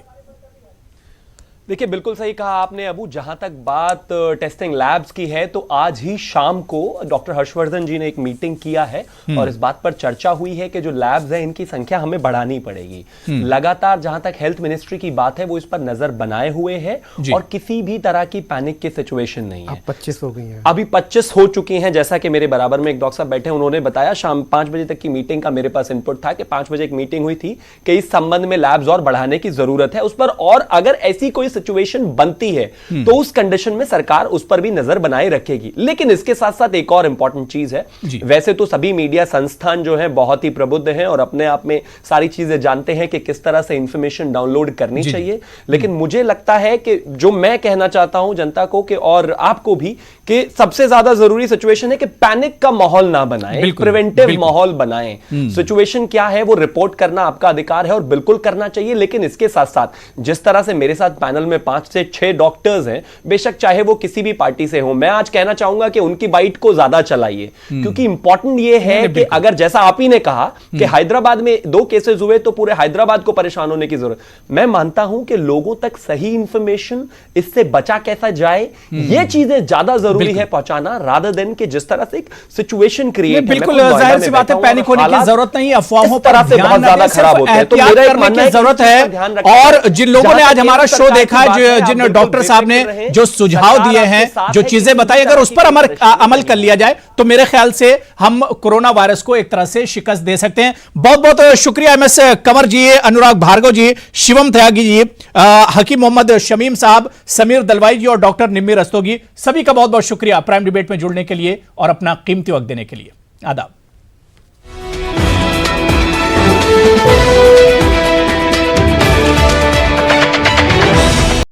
देखिए, बिल्कुल सही कहा आपने अबू। जहां तक बात टेस्टिंग लैब्स की है, तो आज ही शाम को डॉक्टर हर्षवर्धन जी ने एक मीटिंग किया है और इस बात पर चर्चा हुई है कि जो लैब्स हैं, इनकी संख्या हमें बढ़ानी पड़ेगी। लगातार जहां तक हेल्थ मिनिस्ट्री की बात है, वो इस पर नजर बनाए हुए है और किसी भी तरह की पैनिक की सिचुएशन नहीं है। 25 हो गई है, अभी 25 हो चुकी हैं। जैसा कि मेरे बराबर में एक डॉक्टर साहब बैठे, उन्होंने बताया शाम 5 बजे तक की मीटिंग का मेरे पास इनपुट था कि 5 बजे एक मीटिंग हुई थी कि इस संबंध में लैब्स और बढ़ाने की जरूरत है उस पर, और अगर ऐसी कोई सिचुएशन बनती है तो उस कंडीशन में सरकार उस पर भी नजर बनाए रखेगी। लेकिन इसके साथ साथ एक और इंपॉर्टेंट चीज है, वैसे तो सभी मीडिया संस्थान जो है बहुत ही प्रबुद्ध हैं और अपने आप में सारी चीजें जानते हैं कि किस तरह से इंफॉर्मेशन डाउनलोड करनी चाहिए, लेकिन मुझे लगता है कि जो मैं कहना चाहता हूं जनता को कि और आपको भी, कि सबसे ज्यादा जरूरी सिचुएशन है कि पैनिक का माहौल ना बनाएं, प्रिवेंटिव माहौल बनाएं। सिचुएशन क्या है वो रिपोर्ट करना आपका अधिकार है और बिल्कुल करना चाहिए, लेकिन इसके साथ साथ जिस तरह से मेरे साथ पैनल में 5 से 6 डॉक्टर्स हैं, बेशक चाहे वो किसी भी पार्टी से हो, मैं आज कहना चाहूंगा कि उनकी बाइट को ज्यादा चलाइए, क्योंकि इंपॉर्टेंट ये है कि अगर जैसा आप ही ने कहा कि हैदराबाद में 2 केसेस हुए तो पूरे हैदराबाद को परेशान होने की जरूरत, मैं मानता हूं कि लोगों तक सही इंफॉर्मेशन, इससे बचा कैसा जाए, ये चीजें ज्यादा जरूरी है पहुंचाना, रादर देन कि जिस तरह से एक सिचुएशन क्रिएट। बिल्कुल, जाहिर सी बात है, पैनिक होने की जरूरत नहीं, अफवाहों पर से बहुत ज्यादा खराब होते हैं, तो मेरा करने की जरूरत है। और जिन लोगों ने आज हमारा शो देखा, जिन डॉक्टर साहब ने जो सुझाव दिए हैं, जो चीजें बताई, अगर उस पर अमल कर लिया जाए तो मेरे ख्याल से हम कोरोना वायरस को एक तरह से शिकस्त दे सकते हैं। बहुत बहुत शुक्रिया एमएस कंवर जी, अनुराग भार्गव जी, शिवम त्यागी जी, हकीम मोहम्मद शमीम साहब, समीर दलवाई जी और डॉक्टर निम्मी रस्तोगी, सभी का बहुत बहुत शुक्रिया प्राइम डिबेट में जुड़ने के लिए और अपना कीमती वक्त देने के लिए। आदाब।